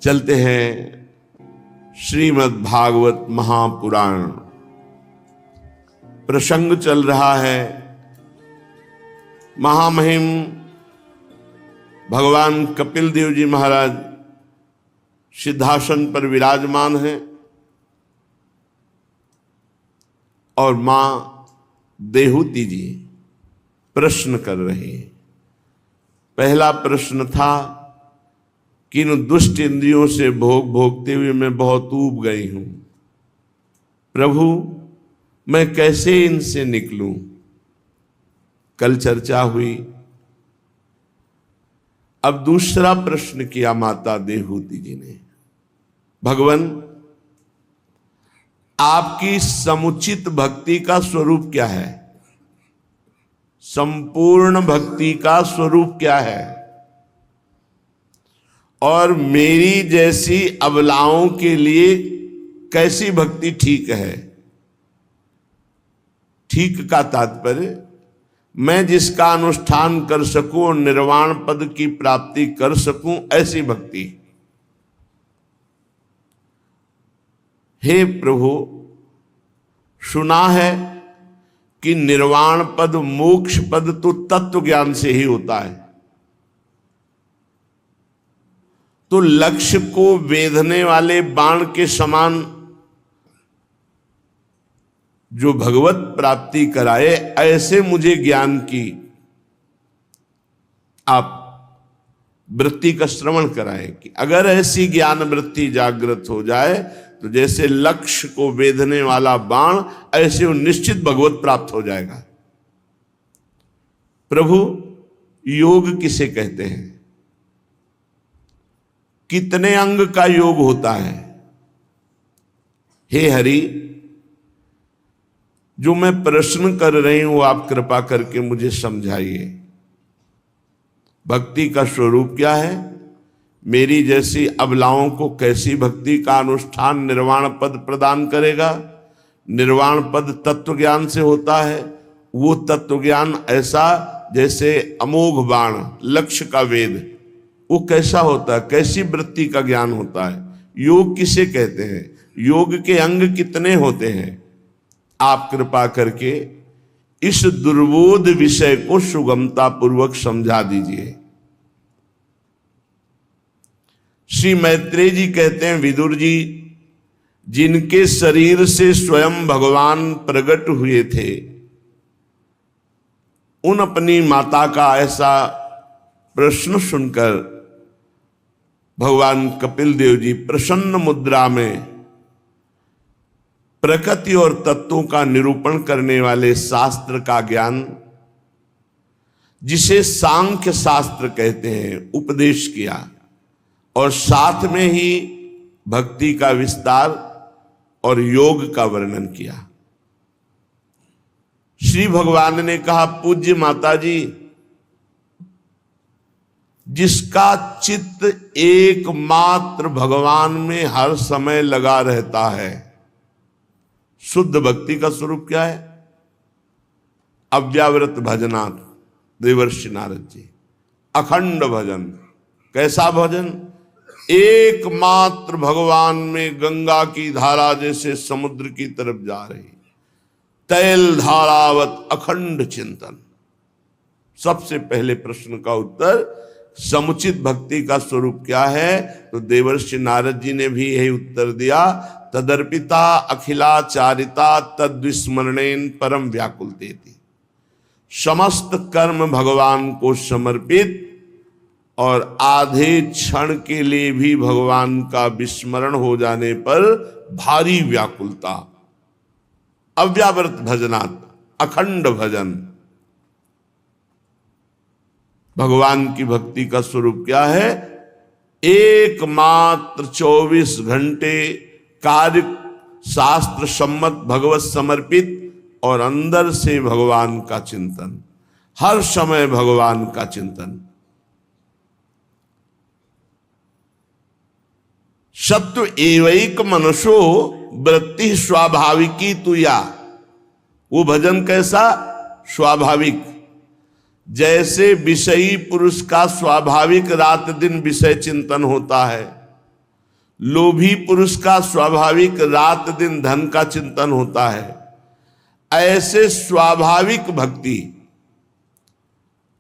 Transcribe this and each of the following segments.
चलते हैं श्रीमद् भागवत महापुराण। प्रसंग चल रहा है महामहिम भगवान कपिल देव जी महाराज सिद्धासन पर विराजमान हैं और मां देहूति जी प्रश्न कर रही हैं। पहला प्रश्न था कि इन दुष्ट इंद्रियों से भोगते हुए मैं बहुत ऊब गई हूं, प्रभु मैं कैसे इनसे निकलूं। कल चर्चा हुई। अब दूसरा प्रश्न किया माता देहूति जी ने, भगवान आपकी समुचित भक्ति का स्वरूप क्या है, संपूर्ण भक्ति का स्वरूप क्या है, और मेरी जैसी अबलाओं के लिए कैसी भक्ति ठीक है। ठीक का तात्पर्य मैं जिसका अनुष्ठान कर सकूं और निर्वाण पद की प्राप्ति कर सकूं, ऐसी भक्ति। हे प्रभु, सुना है कि निर्वाण पद मोक्ष पद तो तत्व ज्ञान से ही होता है, तो लक्ष्य को वेधने वाले बाण के समान जो भगवत प्राप्ति कराए, ऐसे मुझे ज्ञान की आप वृत्ति का श्रवण कराएं कि अगर ऐसी ज्ञान वृत्ति जागृत हो जाए तो जैसे लक्ष्य को वेधने वाला बाण, ऐसे वो निश्चित भगवत प्राप्त हो जाएगा। प्रभु, योग किसे कहते हैं? कितने अंग का योग होता है? हे हरि, जो मैं प्रश्न कर रही हूं आप कृपा करके मुझे समझाइए। भक्ति का स्वरूप क्या है? मेरी जैसी अबलाओं को कैसी भक्ति का अनुष्ठान निर्वाण पद प्रदान करेगा? निर्वाण पद तत्व ज्ञान से होता है। वो तत्व ज्ञान ऐसा जैसे अमोघ बाण, लक्ष्य का वेद, वो कैसा होता है? कैसी वृत्ति का ज्ञान होता है? योग किसे कहते हैं? योग के अंग कितने होते हैं? आप कृपा करके इस दुर्बोध विषय को सुगमता पूर्वक समझा दीजिए। श्री मैत्रेय जी कहते हैं, विदुर जी जिनके शरीर से स्वयं भगवान प्रकट हुए थे, उन अपनी माता का ऐसा प्रश्न सुनकर भगवान कपिल देव जी प्रसन्न मुद्रा में प्रकृति और तत्वों का निरूपण करने वाले शास्त्र का ज्ञान, जिसे सांख्य शास्त्र कहते हैं, उपदेश किया और साथ में ही भक्ति का विस्तार और योग का वर्णन किया। श्री भगवान ने कहा, पूज्य माता जी, जिसका चित्त एकमात्र भगवान में हर समय लगा रहता है, शुद्ध भक्ति का स्वरूप क्या है? अव्यावृत भजनात् देवर्षि नारद जी, अखंड भजन। कैसा भजन? एकमात्र भगवान में गंगा की धारा जैसे समुद्र की तरफ जा रही, तैल धारावत अखंड चिंतन। सबसे पहले प्रश्न का उत्तर, समुचित भक्ति का स्वरूप क्या है? तो देवर्षि नारद जी ने भी यही उत्तर दिया, तदर्पिता अखिलाचारिता तद्विस्मरणेन परम व्याकुलतेति। समस्त कर्म भगवान को समर्पित और आधे क्षण के लिए भी भगवान का विस्मरण हो जाने पर भारी व्याकुलता। अव्यावृत भजनात्, अखंड भजन। भगवान की भक्ति का स्वरूप क्या है? एकमात्र 24 घंटे कार्य शास्त्र सम्मत भगवत समर्पित और अंदर से भगवान का चिंतन, हर समय भगवान का चिंतन। सत्व एवैक मनुष्यो वृत्ति स्वाभाविकी तुया। वो भजन कैसा? स्वाभाविक। जैसे विषयी पुरुष का स्वाभाविक रात दिन विषय चिंतन होता है, लोभी पुरुष का स्वाभाविक रात दिन धन का चिंतन होता है। ऐसे स्वाभाविक भक्ति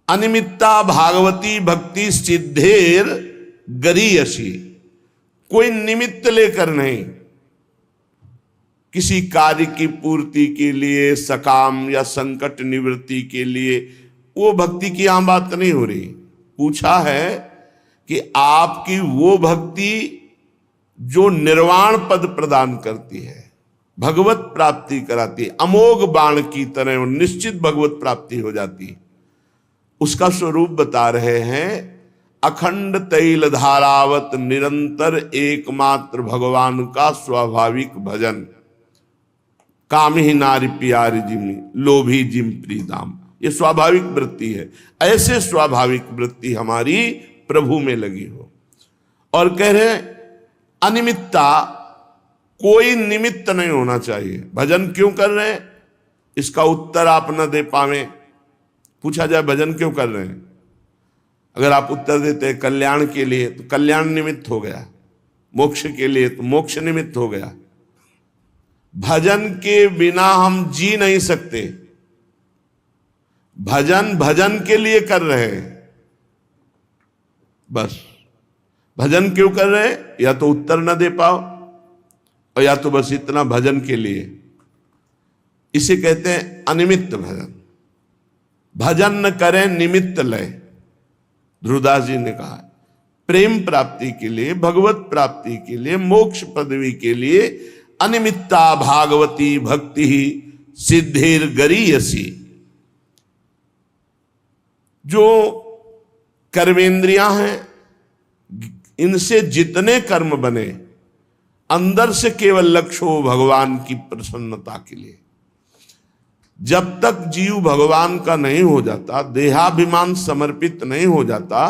अनिमित्ता भागवती भक्ति सिद्धेर गरीयसी, कोई निमित्त लेकर नहीं, किसी कार्य की पूर्ति के लिए, सकाम या संकट निवृत्ति के लिए, वो भक्ति की यहां बात नहीं हो रही। पूछा है कि आपकी वो भक्ति जो निर्वाण पद प्रदान करती है, भगवत प्राप्ति कराती है, अमोघ बाण की तरह निश्चित भगवत प्राप्ति हो जाती है, उसका स्वरूप बता रहे हैं। अखंड तैल धारावत निरंतर एकमात्र भगवान का स्वाभाविक भजन। काम ही नारी प्यारी जिमी लोभी जिम प्रीदाम, ये स्वाभाविक वृत्ति है। ऐसे स्वाभाविक वृत्ति हमारी प्रभु में लगी हो। और कह रहे अनिमित्ता, कोई निमित्त नहीं होना चाहिए। भजन क्यों कर रहे हैं, इसका उत्तर आप न दे पावे। पूछा जाए भजन क्यों कर रहे हैं, अगर आप उत्तर देते हैं कल्याण के लिए तो कल्याण निमित्त हो गया, मोक्ष के लिए तो मोक्ष निमित्त हो गया। भजन के बिना हम जी नहीं सकते। भजन भजन के लिए कर रहे हैं, बस। भजन क्यों कर रहे हैं, या तो उत्तर न दे पाओ और या तो बस इतना भजन के लिए। इसे कहते हैं अनिमित्त भजन। भजन न करें निमित्त लय, ध्रुवदास जी ने कहा। प्रेम प्राप्ति के लिए, भगवत प्राप्ति के लिए, मोक्ष पदवी के लिए अनिमित्ता भागवती भक्ति ही सिद्धेर गरीयसी। जो कर्मेंद्रियां हैं, इनसे जितने कर्म बने, अंदर से केवल लक्ष्य हो भगवान की प्रसन्नता के लिए। जब तक जीव भगवान का नहीं हो जाता, देहाभिमान समर्पित नहीं हो जाता,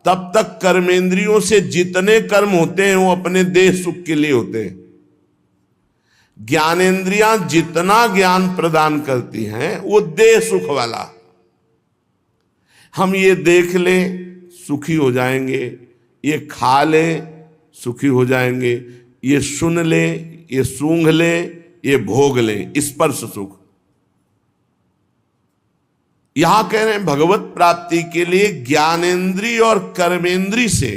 तब तक कर्मेंद्रियों से जितने कर्म होते हैं वो अपने देह सुख के लिए होते हैं। ज्ञानेंद्रियां जितना ज्ञान प्रदान करती हैं वो देह सुख वाला। हम ये देख लें सुखी हो जाएंगे, ये खा लें सुखी हो जाएंगे, ये सुन लें, ये सूंघ लें, ये भोग लें, स्पर्श सुख। यहां कह रहे हैं भगवत प्राप्ति के लिए ज्ञानेंद्रिय और कर्मेंद्रिय से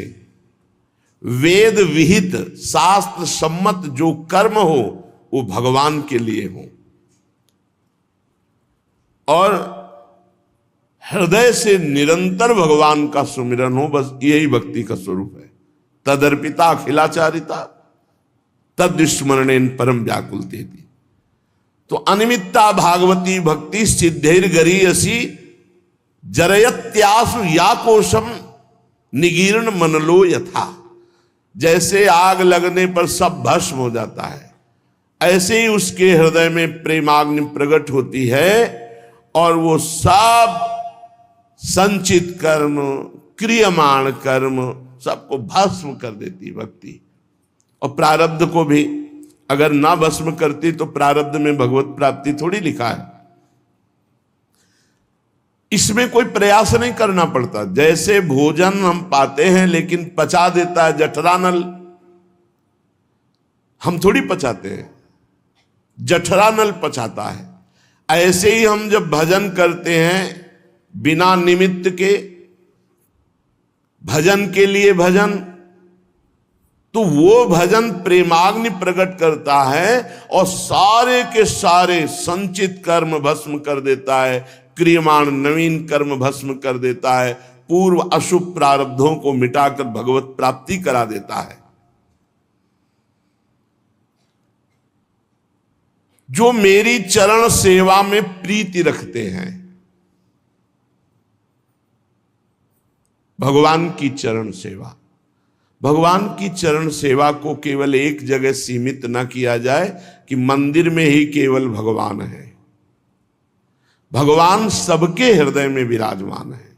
वेद विहित शास्त्र सम्मत जो कर्म हो वो भगवान के लिए हो, और हृदय से निरंतर भगवान का सुमिरन हो। बस यही भक्ति का स्वरूप है। तदर्पिता अखिलाचारिता तद स्मरणेन परम व्याकुल तेति। तो अनिमित्ता भागवती भक्ति सिद्धेर गरीयसी जरयत्यासु या कोशम निगीर्ण मनलो यथा। जैसे आग लगने पर सब भस्म हो जाता है, ऐसे ही उसके हृदय में प्रेमाग्नि प्रकट होती है और वो सब संचित कर्म, क्रियमाण कर्म सबको भस्म कर देती भक्ति। और प्रारब्ध को भी अगर ना भस्म करती तो प्रारब्ध में भगवत प्राप्ति थोड़ी लिखा है। इसमें कोई प्रयास नहीं करना पड़ता। जैसे भोजन हम पाते हैं लेकिन पचा देता है जठरानल, हम थोड़ी पचाते हैं, जठरानल पचाता है। ऐसे ही हम जब भजन करते हैं बिना निमित्त के, भजन के लिए भजन, तो वो भजन प्रेमाग्नि प्रकट करता है और सारे के सारे संचित कर्म भस्म कर देता है, क्रियमाण नवीन कर्म भस्म कर देता है, पूर्व अशुभ प्रारब्धों को मिटाकर भगवत प्राप्ति करा देता है। जो मेरी चरण सेवा में प्रीति रखते हैं, भगवान की चरण सेवा, भगवान की चरण सेवा को केवल एक जगह सीमित न किया जाए कि मंदिर में ही केवल भगवान है। भगवान सबके हृदय में विराजमान है।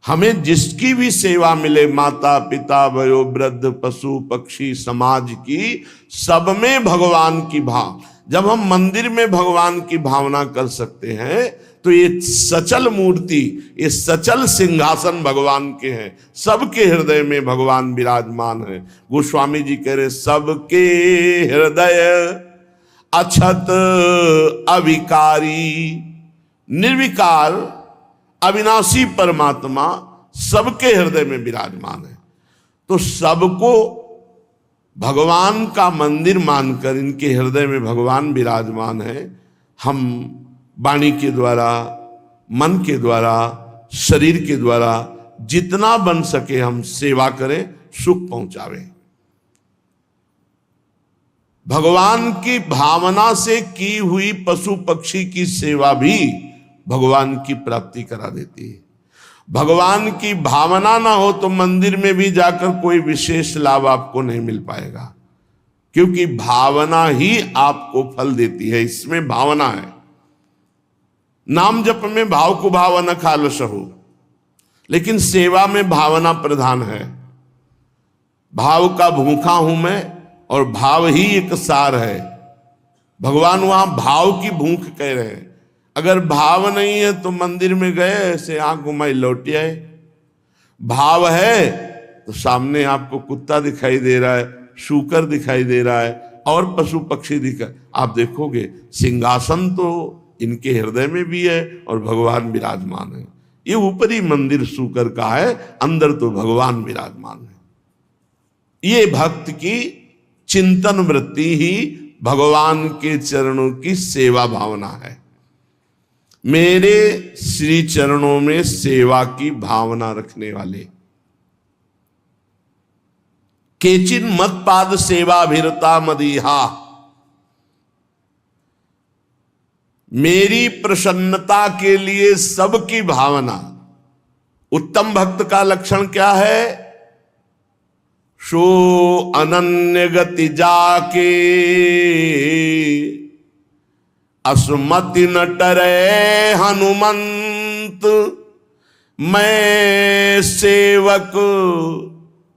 हमें जिसकी भी सेवा मिले, माता पिता वयो वृद्ध पशु पक्षी समाज की, सब में भगवान की भाव। जब हम मंदिर में भगवान की भावना कर सकते हैं तो ये सचल मूर्ति, ये सचल सिंहासन भगवान के हैं, सबके हृदय में भगवान विराजमान है। गोस्वामी जी कह रहे सबके हृदय अछत अविकारी, निर्विकार अविनाशी परमात्मा सबके हृदय में विराजमान है। तो सबको भगवान का मंदिर मानकर इनके हृदय में भगवान विराजमान है। हम वाणी के द्वारा, मन के द्वारा, शरीर के द्वारा जितना बन सके हम सेवा करें, सुख पहुंचावें। भगवान की भावना से की हुई पशु पक्षी की सेवा भी भगवान की प्राप्ति करा देती है। भगवान की भावना ना हो तो मंदिर में भी जाकर कोई विशेष लाभ आपको नहीं मिल पाएगा, क्योंकि भावना ही आपको फल देती है। इसमें भावना है। नाम जप में भाव को भाव न खालस हो, लेकिन सेवा में भावना प्रधान है। भाव का भूखा हूं मैं, और भाव ही एक सार है। भगवान वहां भाव की भूख कह रहे हैं। अगर भाव नहीं है तो मंदिर में गए, ऐसे आंख घुमाई लौट आए। भाव है तो सामने आपको कुत्ता दिखाई दे रहा है, शूकर दिखाई दे रहा है, और पशु पक्षी दिखाई, आप देखोगे सिंहासन तो इनके हृदय में भी है और भगवान विराजमान है। ये ऊपरी मंदिर शूकर का है, अंदर तो भगवान विराजमान है। ये भक्त की चिंतन वृत्ति ही भगवान के चरणों की सेवा भावना है। मेरे श्री चरणों में सेवा की भावना रखने वाले। केचिन मत पाद सेवा भिरता मदीहा, मेरी प्रसन्नता के लिए सबकी भावना। उत्तम भक्त का लक्षण क्या है? सो अनन्य गति जाके असुमति न टरे हनुमंत, मैं सेवक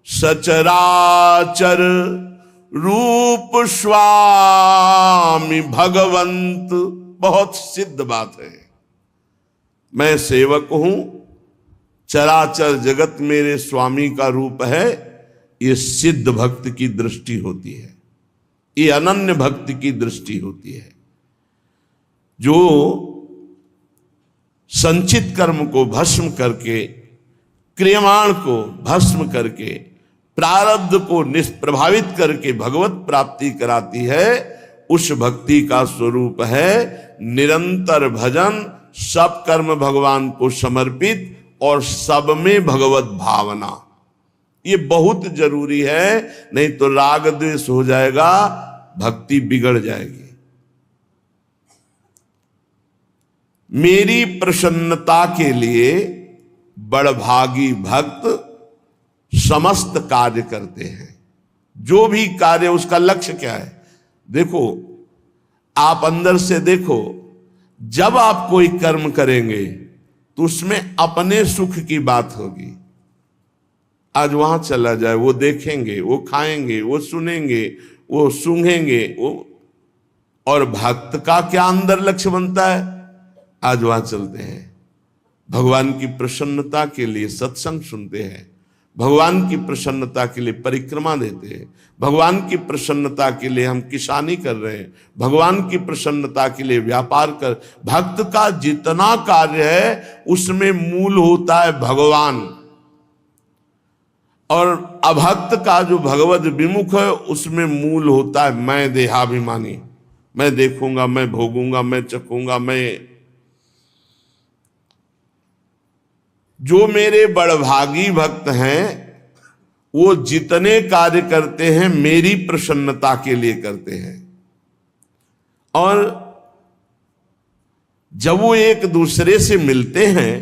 सचराचर रूप स्वामी भगवंत। बहुत सिद्ध बात है। मैं सेवक हूं, चराचर जगत मेरे स्वामी का रूप है। ये सिद्ध भक्त की दृष्टि होती है, ये अनन्य भक्ति की दृष्टि होती है। जो संचित कर्म को भस्म करके, क्रियमाण को भस्म करके, प्रारब्ध को निष्प्रभावित करके भगवत प्राप्ति कराती है, उस भक्ति का स्वरूप है निरंतर भजन, सब कर्म भगवान को समर्पित और सब में भगवत भावना। ये बहुत जरूरी है, नहीं तो राग द्वेष हो जाएगा, भक्ति बिगड़ जाएगी। मेरी प्रसन्नता के लिए बड़भागी भक्त समस्त कार्य करते हैं। जो भी कार्य, उसका लक्ष्य क्या है? देखो, आप अंदर से देखो, जब आप कोई कर्म करेंगे तो उसमें अपने सुख की बात होगी। आज वहां चला जाए, वो देखेंगे, वो खाएंगे, वो सुनेंगे, वो सूंघेंगे, वो। और भक्त का क्या अंदर लक्ष्य बनता है? आज वहां चलते हैं, भगवान की प्रसन्नता के लिए सत्संग सुनते हैं, भगवान की प्रसन्नता के लिए परिक्रमा देते हैं, भगवान की प्रसन्नता के लिए हम किसानी कर रहे हैं, भगवान की प्रसन्नता के लिए व्यापार कर। भक्त का जितना कार्य है उसमें मूल होता है भगवान, और अभक्त का जो भगवत विमुख है उसमें मूल होता है मैं देहाभिमानी। मैं देखूंगा, मैं भोगूंगा, मैं चखूंगा, मैं। जो मेरे बड़भागी भक्त हैं वो जितने कार्य करते हैं मेरी प्रसन्नता के लिए करते हैं। और जब वो एक दूसरे से मिलते हैं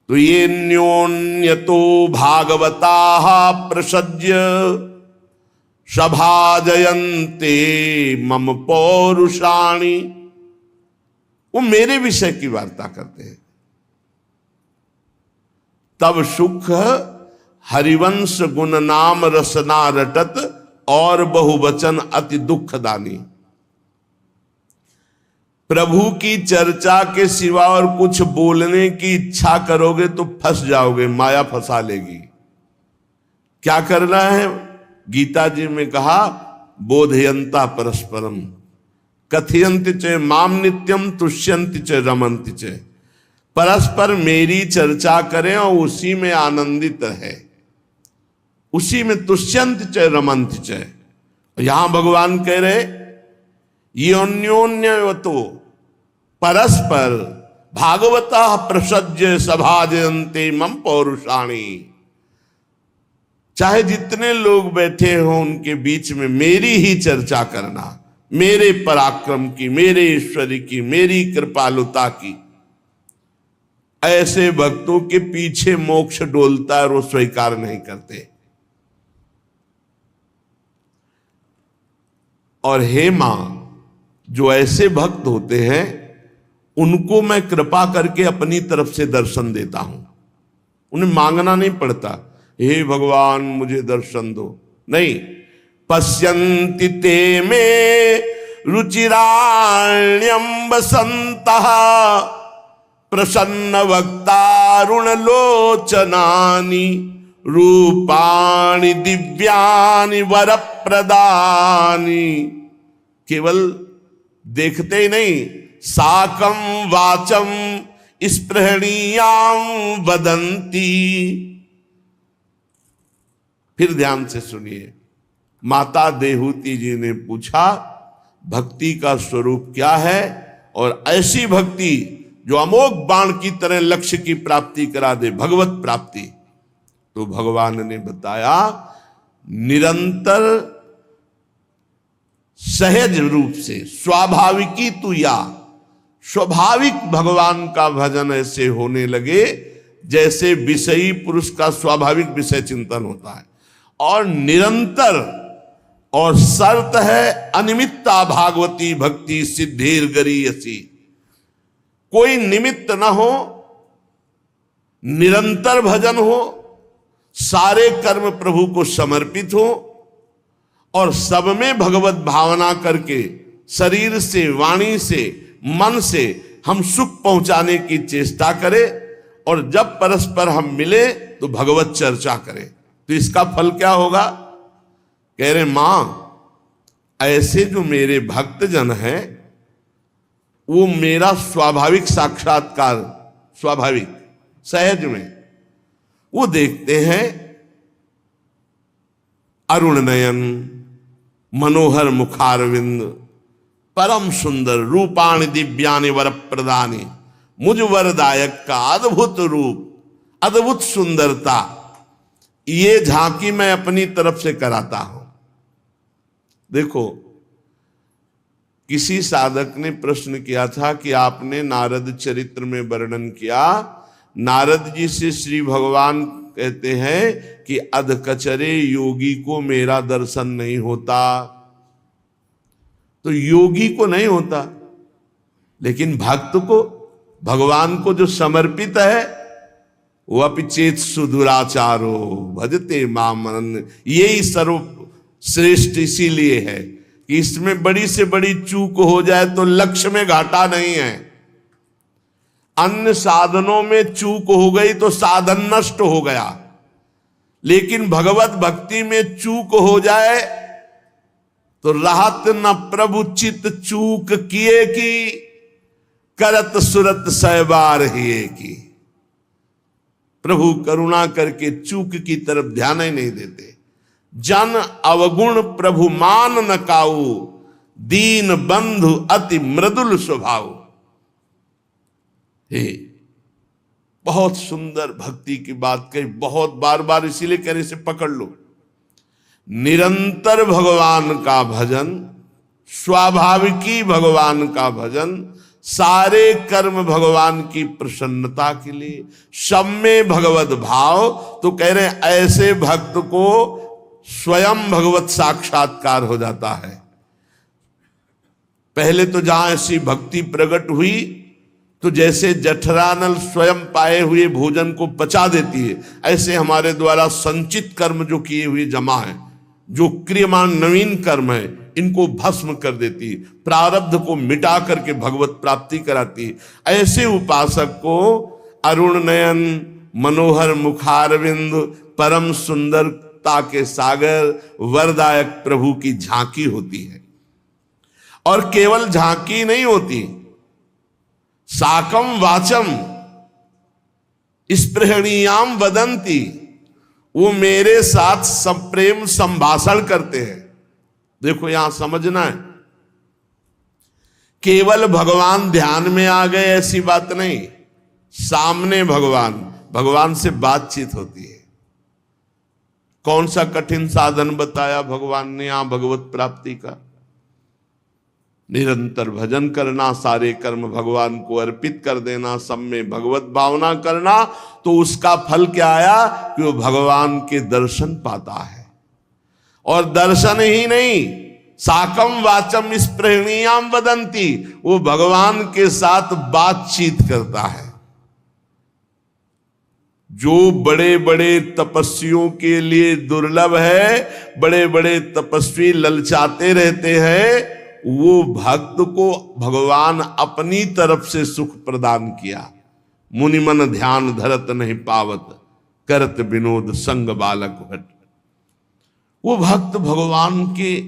तो ये न्योन्यतो भागवता प्रसज्य सभाजयन्ते मम पौरुषाणि, वो मेरे विषय की वार्ता करते हैं। तब सुख हरिवंश गुण नाम रसना रटत, और बहुवचन अति दुखदानी। प्रभु की चर्चा के सिवा और कुछ बोलने की इच्छा करोगे तो फंस जाओगे, माया फंसा लेगी। क्या करना है? गीता जी में कहा, बोधयंता परस्परम कथयंति च माम नित्यम तुष्यंति च रमंति च। परस्पर मेरी चर्चा करें और उसी में आनंदित रहे, उसी में तुष्यंति च रमंति च। यहां भगवान कह रहे योन्योन्यवतो परस्पर भागवता प्रसज्य सभाजयन्ते मम पौरुषाणी। चाहे जितने लोग बैठे हों उनके बीच में मेरी ही चर्चा करना, मेरे पराक्रम की, मेरे ईश्वरी की, मेरी कृपालुता की। ऐसे भक्तों के पीछे मोक्ष डोलता है और वो स्वीकार नहीं करते। और हे मां, जो ऐसे भक्त होते हैं उनको मैं कृपा करके अपनी तरफ से दर्शन देता हूं। उन्हें मांगना नहीं पड़ता, हे भगवान मुझे दर्शन दो, नहीं। पश्यन्ति ते में रुचिराण्यं वसन्तः प्रसन्न वक्तारुण लोचनानि रूपाणि दिव्यानि वरप्रदानि। केवल देखते ही नहीं, साकं वाचम स्पृहणीयां वदन्ति। फिर ध्यान से सुनिए, माता देहूति जी ने पूछा भक्ति का स्वरूप क्या है, और ऐसी भक्ति जो अमोघ बाण की तरह लक्ष्य की प्राप्ति करा दे, भगवत प्राप्ति। तो भगवान ने बताया, निरंतर सहज रूप से स्वाभाविकी तू या स्वाभाविक भगवान का भजन ऐसे होने लगे जैसे विषयी पुरुष का स्वाभाविक विषय चिंतन होता है। और निरंतर, और शर्त है अनिमित्ता भागवती भक्ति सिद्धेर गरीयसी। कोई निमित्त ना हो, निरंतर भजन हो, सारे कर्म प्रभु को समर्पित हो, और सब में भगवत भावना करके शरीर से, वाणी से, मन से हम सुख पहुंचाने की चेष्टा करें। और जब परस्पर हम मिले तो भगवत चर्चा करें। तो इसका फल क्या होगा? कह रहे मां, ऐसे जो मेरे भक्तजन हैं वो मेरा स्वाभाविक साक्षात्कार, स्वाभाविक सहज में वो देखते हैं। अरुण नयन मनोहर मुखारविंद परम सुंदर रूपाणि दिव्यानि वर प्रदानी। मुझ वरदायक का अद्भुत रूप, अद्भुत सुंदरता, ये झांकी मैं अपनी तरफ से कराता हूं। देखो, किसी साधक ने प्रश्न किया था कि आपने नारद चरित्र में वर्णन किया, नारद जी से श्री भगवान कहते हैं कि अधकचरे योगी को मेरा दर्शन नहीं होता। तो योगी को नहीं होता, लेकिन भक्त को, भगवान को जो समर्पित है वो अपिचेत सुदुराचारो भजते माम अनन्य। यही सर्वश्रेष्ठ इसीलिए है कि इसमें बड़ी से बड़ी चूक हो जाए तो लक्ष्य में घाटा नहीं है। अन्य साधनों में चूक हो गई तो साधन नष्ट हो गया, लेकिन भगवत भक्ति में चूक हो जाए तो राहत न प्रभु चित चूक किए की, करत सुरत सहबार हिए की। प्रभु करुणा करके चूक की तरफ ध्यान ही नहीं देते। जन अवगुण प्रभु मान न काऊ, दीन बंधु अति मृदुल स्वभाव। हे, बहुत सुंदर भक्ति की बात कही, बहुत बार बार, इसीलिए कह रहे, इसे पकड़ लो। निरंतर भगवान का भजन, स्वाभाविकी भगवान का भजन, सारे कर्म भगवान की प्रसन्नता के लिए, सब में भगवत भाव। तो कह रहे ऐसे भक्त को स्वयं भगवत साक्षात्कार हो जाता है। पहले तो जहां ऐसी भक्ति प्रकट हुई तो जैसे जठरानल स्वयं पाए हुए भोजन को पचा देती है, ऐसे हमारे द्वारा संचित कर्म जो किए हुए जमा है, जो क्रियमान नवीन कर्म है, इनको भस्म कर देती, प्रारब्ध को मिटा करके भगवत प्राप्ति कराती। ऐसे उपासक को अरुण नयन, मनोहर मुखारविंद, परम सुंदरता के सागर, वरदायक प्रभु की झांकी होती है। और केवल झांकी नहीं होती, साकम वाचम स्पृहणीयाम वदंती, वो मेरे साथ प्रेम संभाषण करते हैं। देखो यहां समझना है, केवल भगवान ध्यान में आ गए ऐसी बात नहीं, सामने भगवान से बातचीत होती है। कौन सा कठिन साधन बताया भगवान ने यहां भगवत प्राप्ति का? निरंतर भजन करना, सारे कर्म भगवान को अर्पित कर देना, सब में भगवत भावना करना। तो उसका फल क्या आया कि वो भगवान के दर्शन पाता है। और दर्शन ही नहीं, साकम वाचम स्पृहणीयाम वदंती, वो भगवान के साथ बातचीत करता है। जो बड़े बड़े तपस्वियों के लिए दुर्लभ है, बड़े बड़े तपस्वी ललचाते रहते हैं, वो भक्त को भगवान अपनी तरफ से सुख प्रदान किया। मुनिमन ध्यान धरत नहीं पावत, करत विनोद संग बालक भट। वो भक्त भगवान के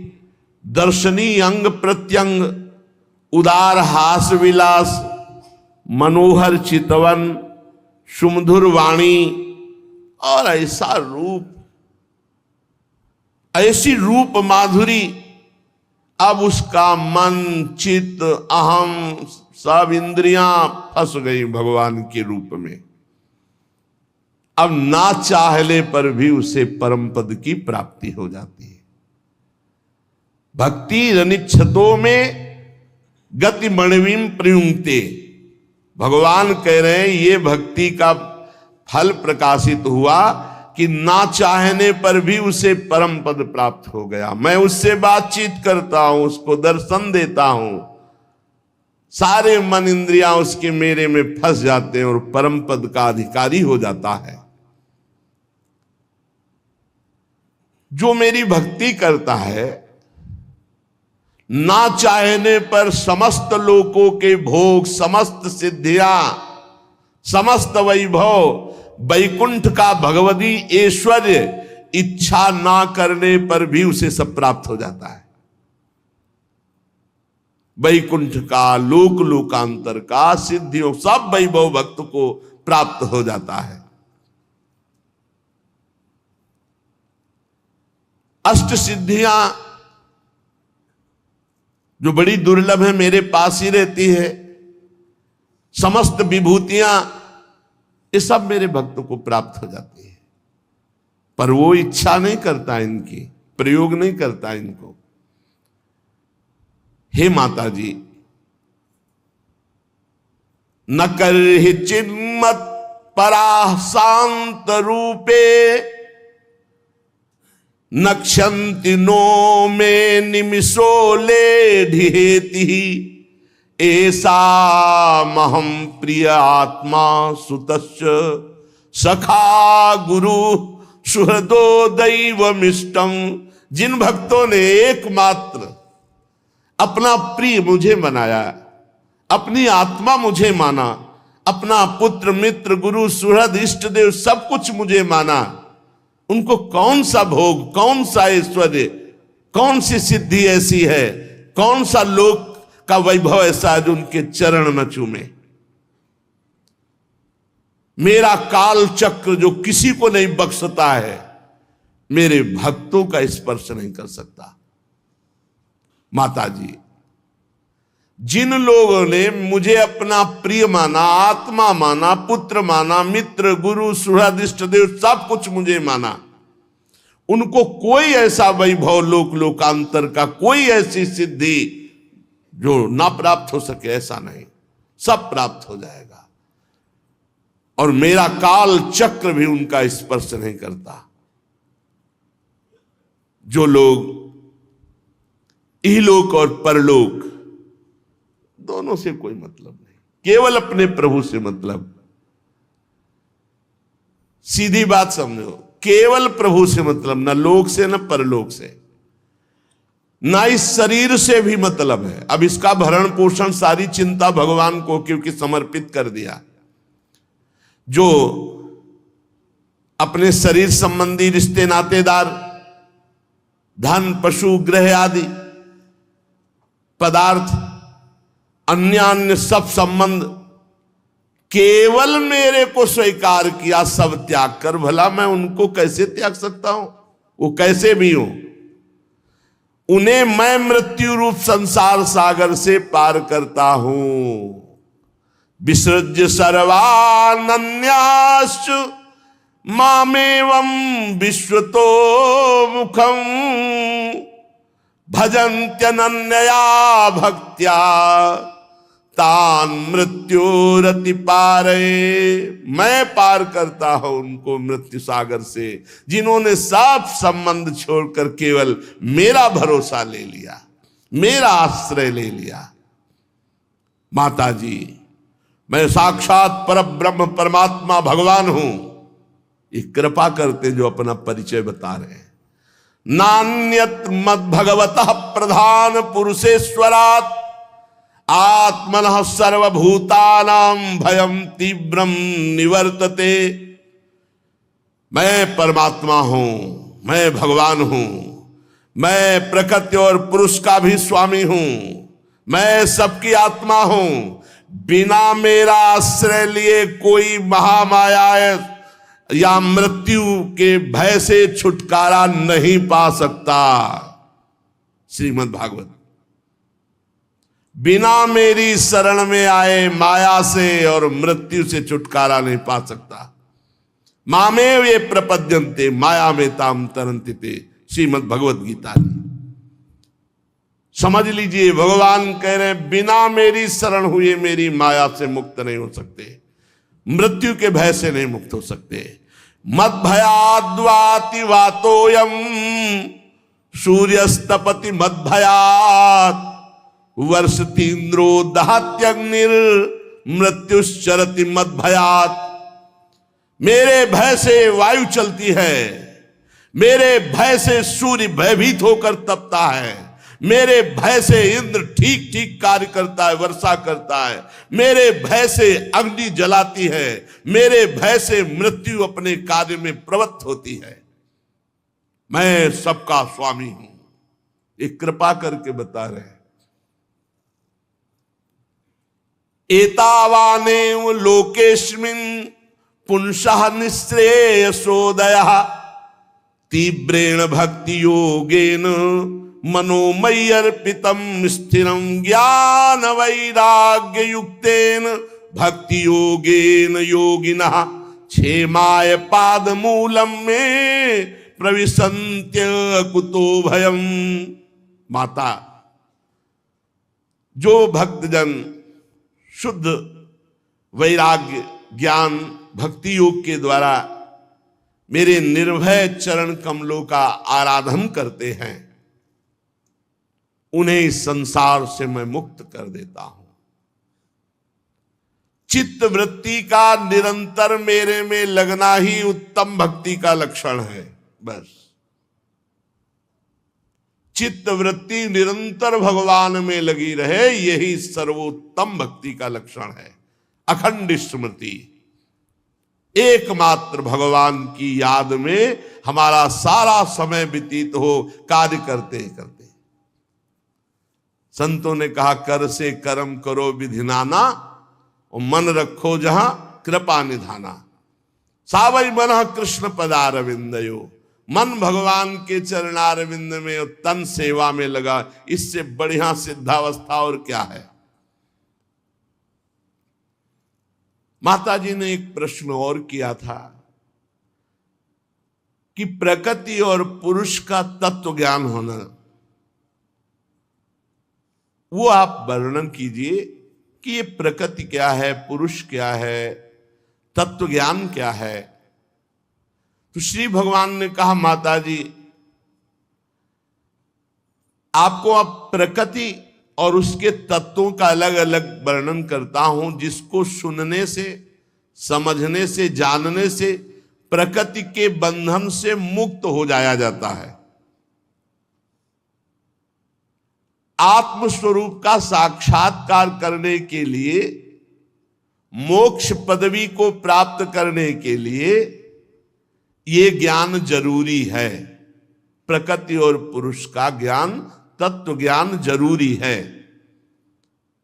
दर्शनी अंग प्रत्यंग, उदार हास विलास, मनोहर चितवन, सुमधुर वाणी और ऐसा रूप, ऐसी रूप माधुरी, अब उसका मन चित्त अहम सब इंद्रियां फंस गई भगवान के रूप में। अब ना चाहले पर भी उसे परम पद की प्राप्ति हो जाती है। भक्ति रनिच्छतो में गति मणिवीम प्रयुंक्ते, भगवान कह रहे हैं ये भक्ति का फल प्रकाशित हुआ कि ना चाहने पर भी उसे परम पद प्राप्त हो गया। मैं उससे बातचीत करता हूं, उसको दर्शन देता हूं, सारे मन इंद्रियां उसके मेरे में फंस जाते हैं और परम पद का अधिकारी हो जाता है। जो मेरी भक्ति करता है, ना चाहने पर समस्त लोकों के भोग, समस्त सिद्धियां, समस्त वैभव, वैकुंठ का भगवती ऐश्वर्य, इच्छा ना करने पर भी उसे सब प्राप्त हो जाता है। वैकुंठ का, लोक लोकांतर का, सिद्धियों, सब वैभव भक्त को प्राप्त हो जाता है। अष्ट सिद्धियां जो बड़ी दुर्लभ है मेरे पास ही रहती है, समस्त विभूतियां, ये सब मेरे भक्त को प्राप्त हो जाती है। पर वो इच्छा नहीं करता, इनकी प्रयोग नहीं करता इनको। हे माता जी, न करहि चिन्मत पराः शांत रूपे, नक्षन्ति नो में निमिषो लेढिहेति, ऐसा महम प्रिय आत्मा सुतस्य सखा गुरु सुहृदो दैवमिष्टम। जिन भक्तों ने एकमात्र अपना प्रिय मुझे बनाया, अपनी आत्मा मुझे माना, अपना पुत्र मित्र गुरु सुहृद इष्ट देव सब कुछ मुझे माना, उनको कौन सा भोग, कौन सा ऐश्वर्य, कौन सी सिद्धि ऐसी है, कौन सा लोक का वैभव ऐसा है जो उनके चरण न चूमे। मेरा काल चक्र जो किसी को नहीं बख्शता है, मेरे भक्तों का स्पर्श नहीं कर सकता। माता जी, जिन लोगों ने मुझे अपना प्रिय माना, आत्मा माना, पुत्र माना, मित्र गुरु सुहृद इष्ट देव सब कुछ मुझे माना, उनको कोई ऐसा वैभव लोक लोकांतर का, कोई ऐसी सिद्धि जो ना प्राप्त हो सके, ऐसा नहीं, सब प्राप्त हो जाएगा। और मेरा काल चक्र भी उनका स्पर्श नहीं करता। जो लोग इहलोक और परलोक दोनों से कोई मतलब नहीं, केवल अपने प्रभु से मतलब। सीधी बात समझो, केवल प्रभु से मतलब, न लोक से न परलोक से। ना इस शरीर से भी मतलब है। अब इसका भरण पोषण सारी चिंता भगवान को क्योंकि समर्पित कर दिया। जो अपने शरीर संबंधी रिश्ते नातेदार, धन, पशु, गृह आदि पदार्थ, अन्य अन्य सब संबंध केवल मेरे को स्वीकार किया, सब त्याग कर। भला मैं उनको कैसे त्याग सकता हूं? वो कैसे भी हो, उन्हें मैं मृत्यु रूप संसार सागर से पार करता हूं। विसृज्य सर्वानन्याश्च मामेवं विश्वतो मुखम भजन्त्यनन्यया भक्त्या तान मृत्युरति पारे। मैं पार करता हूं उनको मृत्यु सागर से जिन्होंने सब संबंध छोड़कर केवल मेरा भरोसा ले लिया, मेरा आश्रय ले लिया। माता जी, मैं साक्षात परब्रह्म परमात्मा भगवान हूं, ये कृपा करते जो अपना परिचय बता रहे हैं। नान्यत मद भगवतः प्रधान पुरुषेश्वरात् आत्मनः सर्वभूतानां भयं तीव्रम निवर्तते। मैं परमात्मा हूं, मैं भगवान हूं, मैं प्रकृति और पुरुष का भी स्वामी हूं, मैं सबकी आत्मा हूं। बिना मेरा आश्रय लिए कोई महामाया या मृत्यु के भय से छुटकारा नहीं पा सकता। श्रीमद् भागवत। बिना मेरी शरण में आए माया से और मृत्यु से छुटकारा नहीं पा सकता। मामेव ये प्रपद्यन्ते माया में ताम तरन्ति ते। श्रीमद् भगवत गीता। समझ लीजिए, भगवान कह रहे हैं बिना मेरी शरण हुए मेरी माया से मुक्त नहीं हो सकते, मृत्यु के भय से नहीं मुक्त हो सकते। मद भयाद्वाति वातोयम सूर्यस्तपति मद भयात् वर्षतीन्द्रो दहात्यग्निर मृत्युश्चरति मद भयात्। मेरे भय से वायु चलती है, मेरे भय से सूर्य भयभीत होकर तपता है, मेरे भय से इंद्र ठीक ठीक कार्य करता है, वर्षा करता है, मेरे भय से अग्नि जलाती है, मेरे भय से मृत्यु अपने कार्य में प्रवृत्त होती है। मैं सबका स्वामी हूं, एक कृपा करके बता रहे हैं। एतावानेव लोकेस्मिन् पुंसः निःश्रेयसोदयः तीव्रेण भक्ति योगेन मनोमय्यर्पितम स्थिरं ज्ञान वैराग्य युक्तेन भक्ति योगेन योगिनः क्षेमाय पाद मूलम में प्रविशन्त्य कुतो भयम। माता, जो भक्तजन शुद्ध वैराग्य ज्ञान भक्ति योग के द्वारा मेरे निर्भय चरण कमलों का आराधन करते हैं, उन्हें इस संसार से मैं मुक्त कर देता हूं। चित्त वृत्ति का निरंतर मेरे में लगना ही उत्तम भक्ति का लक्षण है। बस चित्त वृत्ति निरंतर भगवान में लगी रहे, यही सर्वोत्तम भक्ति का लक्षण है। अखंड स्मृति, एकमात्र भगवान की याद में हमारा सारा समय व्यतीत हो, कार्य करते करते। संतों ने कहा, कर से कर्म करो विधिनाना और मन रखो जहां कृपा निधाना। सावई मन कृष्ण पदारविंदयो। मन भगवान के चरणारविंद में और तन सेवा में लगा, इससे बढ़िया सिद्धावस्था और क्या है। माता जी ने एक प्रश्न और किया था कि प्रकृति और पुरुष का तत्व ज्ञान होना, वो आप वर्णन कीजिए कि ये प्रकृति क्या है, पुरुष क्या है, तत्व ज्ञान क्या है। तो श्री भगवान ने कहा, माता जी आपको अब प्रकृति और उसके तत्वों का अलग अलग वर्णन करता हूं, जिसको सुनने से, समझने से, जानने से प्रकृति के बंधन से मुक्त हो जाया जाता है। आत्मस्वरूप का साक्षात्कार करने के लिए, मोक्ष पदवी को प्राप्त करने के लिए ये ज्ञान जरूरी है। प्रकृति और पुरुष का ज्ञान, तत्व ज्ञान जरूरी है।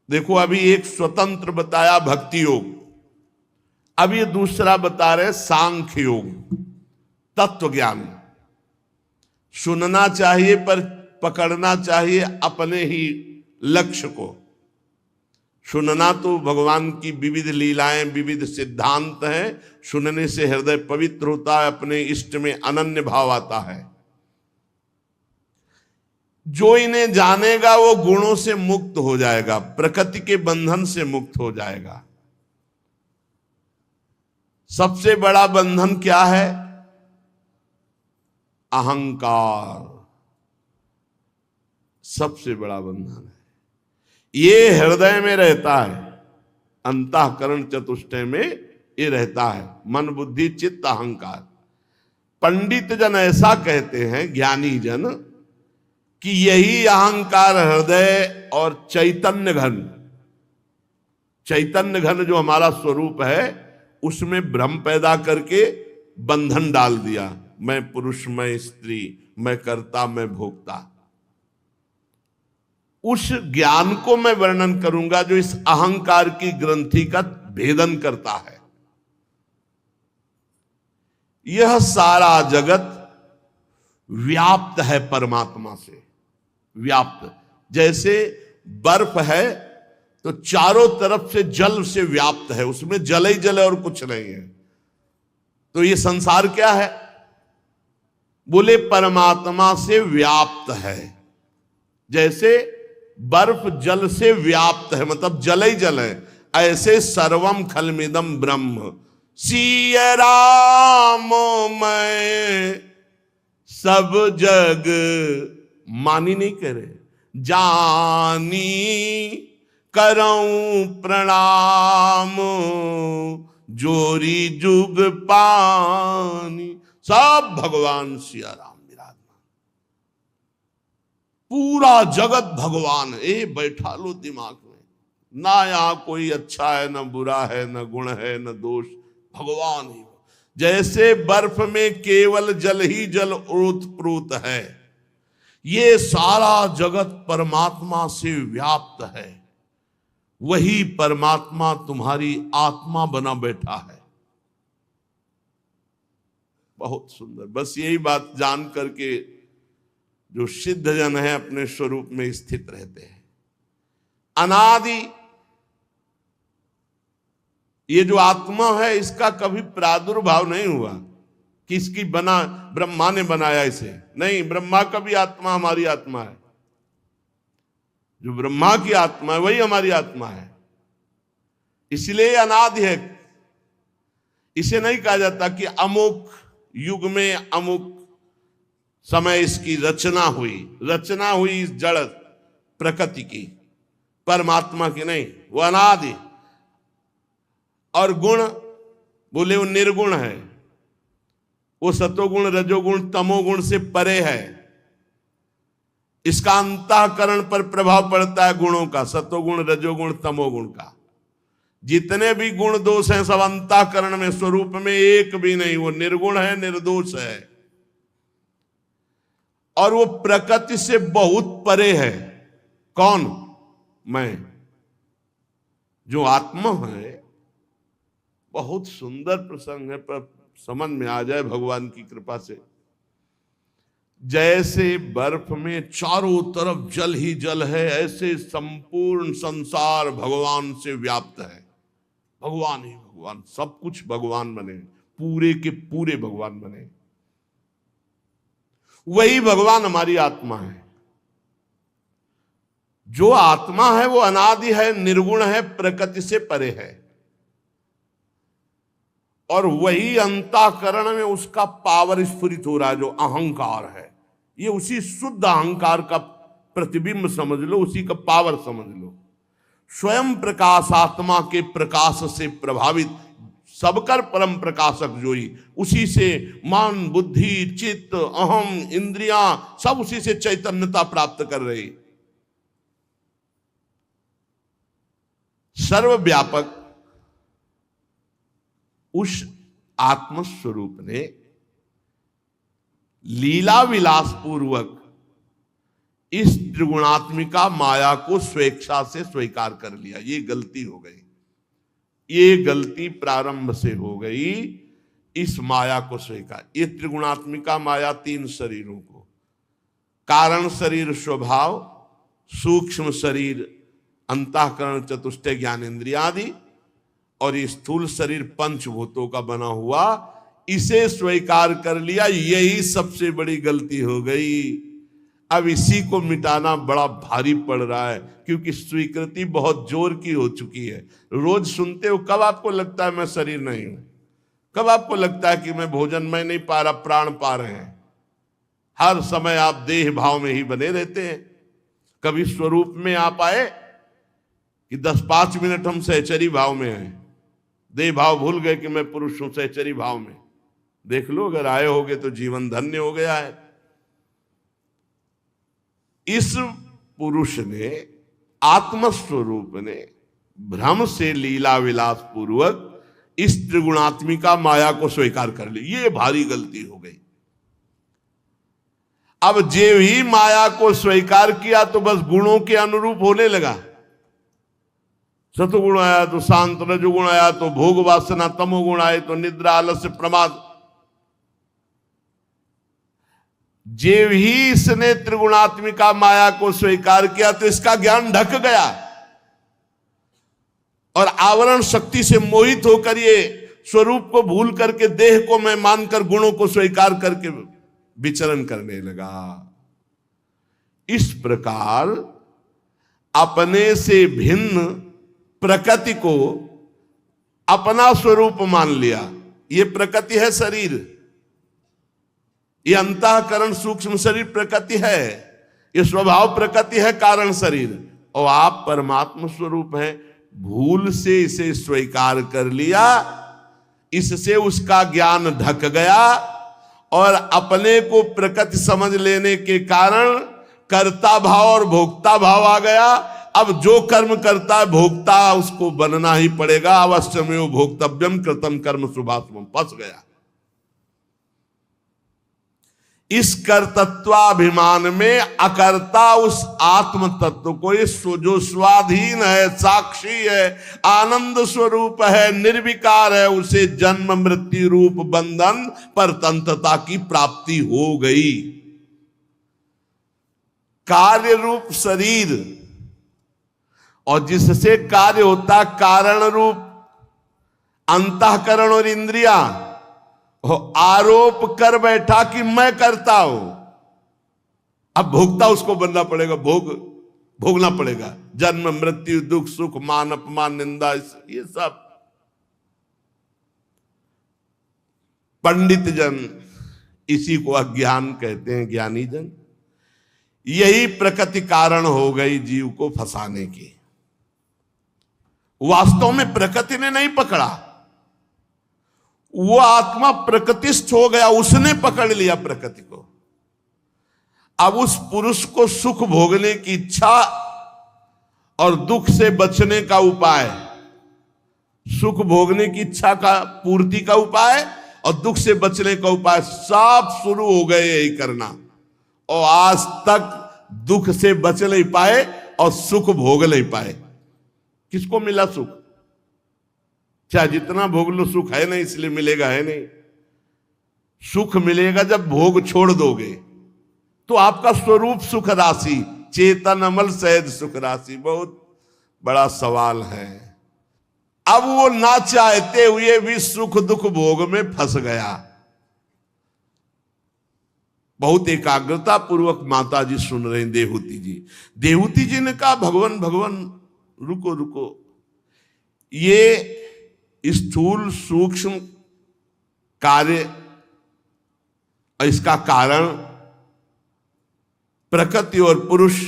देखो, अभी एक स्वतंत्र बताया भक्ति योग, अब ये दूसरा बता रहे सांख्य योग, तत्व ज्ञान। सुनना चाहिए पर पकड़ना चाहिए अपने ही लक्ष्य को। सुनना तो भगवान की विविध लीलाएं, विविध सिद्धांत हैं, सुनने से हृदय पवित्र होता है, अपने इष्ट में अनन्य भाव आता है। जो इन्हें जानेगा वो गुणों से मुक्त हो जाएगा, प्रकृति के बंधन से मुक्त हो जाएगा। सबसे बड़ा बंधन क्या है? अहंकार सबसे बड़ा बंधन है। ये हृदय में रहता है, अंतःकरण चतुष्टय में ये रहता है, मन बुद्धि चित्त अहंकार। पंडित जन ऐसा कहते हैं, ज्ञानी जन, कि यही अहंकार हृदय और चैतन्य घन जो हमारा स्वरूप है उसमें भ्रम पैदा करके बंधन डाल दिया। मैं पुरुष, मैं स्त्री, मैं कर्ता, मैं भोक्ता। उस ज्ञान को मैं वर्णन करूंगा जो इस अहंकार की ग्रंथि का भेदन करता है। यह सारा जगत व्याप्त है परमात्मा से, व्याप्त। जैसे बर्फ है तो चारों तरफ से जल से व्याप्त है, उसमें जल ही जल है और कुछ नहीं है। तो ये संसार क्या है? बोले परमात्मा से व्याप्त है। जैसे बर्फ जल से व्याप्त है, मतलब जल ही जल है, ऐसे सर्वम खलमिदम ब्रह्म सिय राम मैं सब जग मानी नहीं करे, जानी करऊं प्रणाम जोरी जुग पानी। सब भगवान सिया राम विराजमान, पूरा जगत भगवान। बैठा लो दिमाग में, ना यहां कोई अच्छा है, ना बुरा है, ना गुण है, ना दोष, भगवान ही। जैसे बर्फ में केवल जल ही जल ओतप्रोत है, ये सारा जगत परमात्मा से व्याप्त है। वही परमात्मा तुम्हारी आत्मा बना बैठा है। बहुत सुंदर। बस यही बात जान करके जो सिद्ध जन है अपने स्वरूप में स्थित रहते हैं। अनादि ये जो आत्मा है इसका कभी प्रादुर्भाव नहीं हुआ कि इसकी बना ब्रह्मा ने बनाया इसे, नहीं। ब्रह्मा का भी आत्मा हमारी आत्मा है, जो ब्रह्मा की आत्मा है वही हमारी आत्मा है, इसलिए अनादि है। इसे नहीं कहा जाता कि अमुक युग में अमुक समय इसकी रचना हुई इस जड़ प्रकृति की, परमात्मा की नहीं, वो अनादि। और गुण बोले वो निर्गुण है, वो सतोगुण रजोगुण तमोगुण से परे है। इसका अंतःकरण पर प्रभाव पड़ता है गुणों का, सतोगुण रजोगुण तमोगुण का। जितने भी गुण दोष हैं सब अंतःकरण में, स्वरूप में एक भी नहीं। वो निर्गुण है, निर्दोष है, और वो प्रकृति से बहुत परे है। कौन? मैं, जो आत्मा है। बहुत सुंदर प्रसंग है, पर समझ में आ जाए भगवान की कृपा से। जैसे बर्फ में चारों तरफ जल ही जल है, ऐसे संपूर्ण संसार भगवान से व्याप्त है। भगवान ही भगवान, सब कुछ भगवान बने, पूरे के पूरे भगवान बने। वही भगवान हमारी आत्मा है। जो आत्मा है वो अनादि है, निर्गुण है, प्रकृति से परे है, और वही अंतःकरण में उसका पावर स्फुरित हो रहा है, जो अहंकार है। ये उसी शुद्ध अहंकार का प्रतिबिंब समझ लो, उसी का पावर समझ लो। स्वयं प्रकाश आत्मा के प्रकाश से प्रभावित सबकर परम प्रकाशक जोई, उसी से मन बुद्धि चित्त अहम इंद्रियां सब उसी से चैतन्यता प्राप्त कर रही। सर्वव्यापक उस आत्मस्वरूप ने लीला विलास पूर्वक इस त्रिगुणात्मिका माया को स्वेच्छा से स्वीकार कर लिया। ये गलती हो गई, ये गलती प्रारंभ से हो गई। इस माया को स्वीकार, ये त्रिगुणात्मिका माया तीन शरीरों को, कारण शरीर स्वभाव, सूक्ष्म शरीर अंतःकरण चतुष्टय ज्ञानेन्द्रियादि, और ये स्थूल शरीर पंचभूतों का बना हुआ, इसे स्वीकार कर लिया। यही सबसे बड़ी गलती हो गई। अब इसी को मिटाना बड़ा भारी पड़ रहा है, क्योंकि स्वीकृति बहुत जोर की हो चुकी है। रोज सुनते हो, कब आपको लगता है मैं शरीर नहीं हूं? कब आपको लगता है कि मैं भोजन में नहीं पा रहा, प्राण पा रहे हैं? हर समय आप देह भाव में ही बने रहते हैं। कभी स्वरूप में आप आए कि 10-5 मिनट हम सहचरी भाव में हैं, देह भाव भूल गए कि मैं पुरुष हूं, सहचरी भाव में। देख लो, अगर आए होगे तो जीवन धन्य हो गया है। इस पुरुष ने, आत्मस्वरूप ने भ्रम से लीला विलास पूर्वक इस त्रिगुणात्मिका माया को स्वीकार कर ली। ये भारी गलती हो गई। अब जे ही माया को स्वीकार किया तो बस गुणों के अनुरूप होने लगा। सतुगुण आया तो शांत, रजोगुण आया तो भोग वासना, तमोगुण आए तो निद्रा, आलस्य, प्रमाद। जे ही इसने त्रिगुणात्मिका माया को स्वीकार किया तो इसका ज्ञान ढक गया, और आवरण शक्ति से मोहित होकर ये स्वरूप को भूल करके देह को मैं मानकर गुणों को स्वीकार करके विचरण करने लगा। इस प्रकार अपने से भिन्न प्रकृति को अपना स्वरूप मान लिया। ये प्रकृति है शरीर, ये अंतःकरण सूक्ष्म शरीर प्रकृति है, ये स्वभाव प्रकृति है कारण शरीर, और आप परमात्मा स्वरूप हैं। भूल से इसे स्वीकार कर लिया, इससे उसका ज्ञान ढक गया, और अपने को प्रकृति समझ लेने के कारण कर्ता भाव और भोक्ता भाव आ गया। अब जो कर्म करता है भोक्ता उसको बनना ही पड़ेगा। अवश्यमेव भोक्तव्यम कृतम कर्म शुभाशुभम, फंस गया। इस कर्तत्वाभिमान में अकर्ता उस आत्म तत्व को, जो स्वाधीन है, साक्षी है, आनंद स्वरूप है, निर्विकार है, उसे जन्म मृत्यु रूप बंधन परतंत्रता की प्राप्ति हो गई। कार्य रूप शरीर, और जिससे कार्य होता कारण रूप अंतःकरण और इंद्रिया, आरोप कर बैठा कि मैं करता हूं। अब भोगता उसको बनना पड़ेगा, भोगना पड़ेगा। जन्म मृत्यु दुख सुख मान अपमान निंदा, ये सब पंडित जन, इसी को अज्ञान कहते हैं, ज्ञानी जन। यही प्रकृति कारण हो गई जीव को फंसाने की। वास्तव में प्रकृति ने नहीं पकड़ा, वो आत्मा प्रकृतिस्थ हो गया, उसने पकड़ लिया प्रकृति को। अब उस पुरुष को सुख भोगने की इच्छा और दुख से बचने का उपाय, सुख भोगने की इच्छा का पूर्ति का उपाय और दुख से बचने का उपाय सब शुरू हो गए यही करना, और आज तक दुख से बच नहीं पाए और सुख भोग नहीं पाए। किसको मिला सुख? चाहे जितना भोग लो सुख है नहीं, इसलिए मिलेगा है नहीं। सुख मिलेगा जब भोग छोड़ दोगे। तो आपका स्वरूप सुख राशि, चेतन अमल सहज सुख राशि, बहुत बड़ा सवाल है। अब वो ना चाहते हुए भी सुख दुख भोग में फंस गया। बहुत एकाग्रता पूर्वक माता जी सुन रहे हैं, देहूती जी। देहूती जी ने कहा, भगवान भगवान रुको रुको, ये स्थूल सूक्ष्म कार्य, इसका कारण प्रकृति और पुरुष,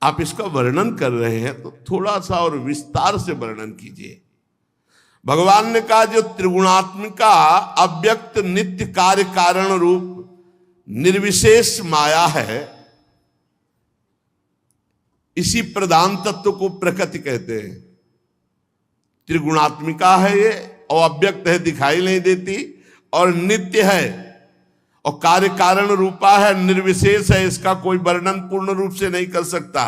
आप इसका वर्णन कर रहे हैं तो थोड़ा सा और विस्तार से वर्णन कीजिए। भगवान ने कहा, जो त्रिगुणात्मिका अव्यक्त नित्य कार्य कारण रूप निर्विशेष माया है, इसी प्रधान तत्व को प्रकृति कहते हैं। त्रिगुणात्मिका है ये, और अव्यक्त है, दिखाई नहीं देती, और नित्य है, और कार्य कारण रूपा है, निर्विशेष है, इसका कोई वर्णन पूर्ण रूप से नहीं कर सकता।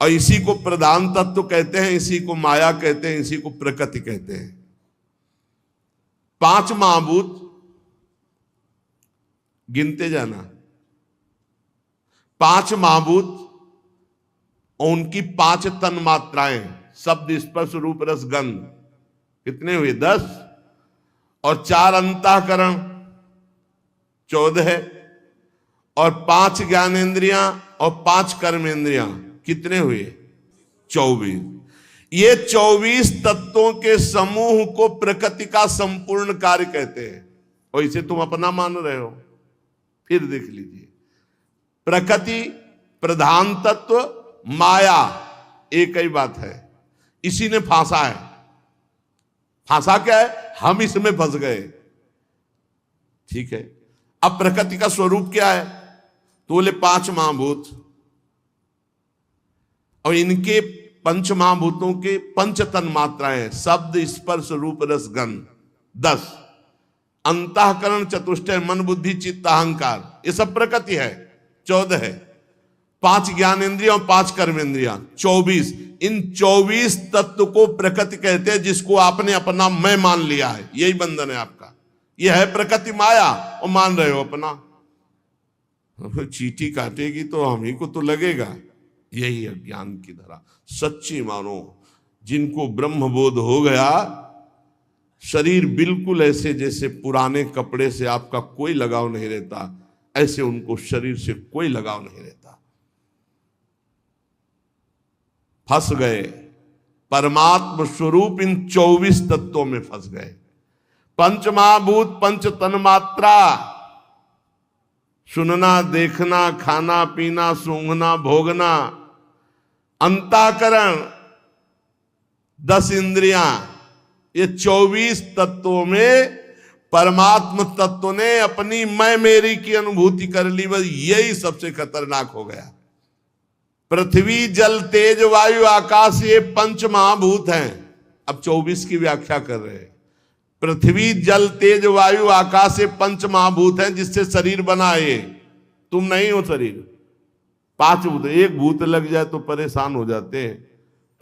और इसी को प्रधान तत्व कहते हैं, इसी को माया कहते हैं, इसी को प्रकृति कहते हैं। 5 महाभूत गिनते जाना, 5 महाभूत और उनकी 5 तन मात्राएं, शब्द स्पर्श रूप रस गंध, कितने हुए? 10। और 4 अंतःकरण 14 है, और 5 ज्ञानेंद्रियां और 5 कर्मेंद्रियां, कितने हुए? 24। ये 24 तत्वों के समूह को प्रकृति का संपूर्ण कार्य कहते हैं, और इसे तुम अपना मान रहे हो। फिर देख लीजिए, प्रकृति, प्रधान तत्व, माया, एक ही बात है। इसी ने फांसा है। फांसा क्या है? हम इसमें फंस गए। ठीक है, अब प्रकृति का स्वरूप क्या है? तो बोले 5 महाभूत, और इनके 5 महाभूतों के 5 तन मात्राएं, शब्द स्पर्श रूप रस गंध 10, अंतःकरण चतुष्टय, मन बुद्धि चित्त अहंकार, ये सब प्रकृति है 14 है, 5 ज्ञानेंद्रियां और 5 कर्मेंद्रियां 24। इन 24 तत्व को प्रकृति कहते हैं, जिसको आपने अपना मैं मान लिया है। यही बंधन है आपका। यह है प्रकृति माया, और मान रहे हो अपना। चींटी काटेगी तो हम ही को तो लगेगा। यही अज्ञान की धरा। सच्ची मानो, जिनको ब्रह्मबोध हो गया, शरीर बिल्कुल ऐसे जैसे पुराने कपड़े से आपका कोई लगाव नहीं रहता, ऐसे उनको शरीर से कोई लगाव नहीं रहता। फंस गए परमात्म स्वरूप इन 24 तत्वों में फंस गए। 5 महाभूत, 5 तन्मात्रा, सुनना, देखना, खाना, पीना, सूंघना, भोगना, अंतःकरण, 10 इंद्रियां, ये 24 तत्वों में परमात्म तत्व ने अपनी मैं मेरी की अनुभूति कर ली। बस यही सबसे खतरनाक हो गया। पृथ्वी जल तेज वायु आकाश, ये 5 महाभूत हैं। अब 24 की व्याख्या कर रहे हैं। पृथ्वी जल तेज वायु आकाश, ये 5 महाभूत हैं, जिससे शरीर बना है। तुम नहीं हो शरीर। 5 भूत, एक भूत लग जाए तो परेशान हो जाते हैं।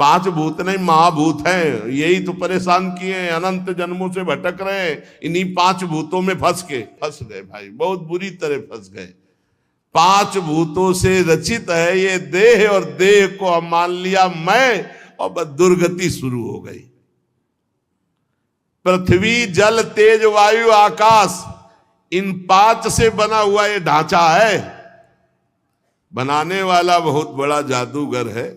5 भूत नहीं, महाभूत हैं। यही तो परेशान किए हैं, अनंत जन्मों से भटक रहे हैं। इन्हीं 5 भूतों में फंस गए भाई, बहुत बुरी तरह फंस गए। 5 भूतों से रचित है ये देह, और देह को हम मान लिया मैं, और बस दुर्गति शुरू हो गई। पृथ्वी जल तेज वायु आकाश, इन 5 से बना हुआ ये ढांचा है। बनाने वाला बहुत बड़ा जादूगर है।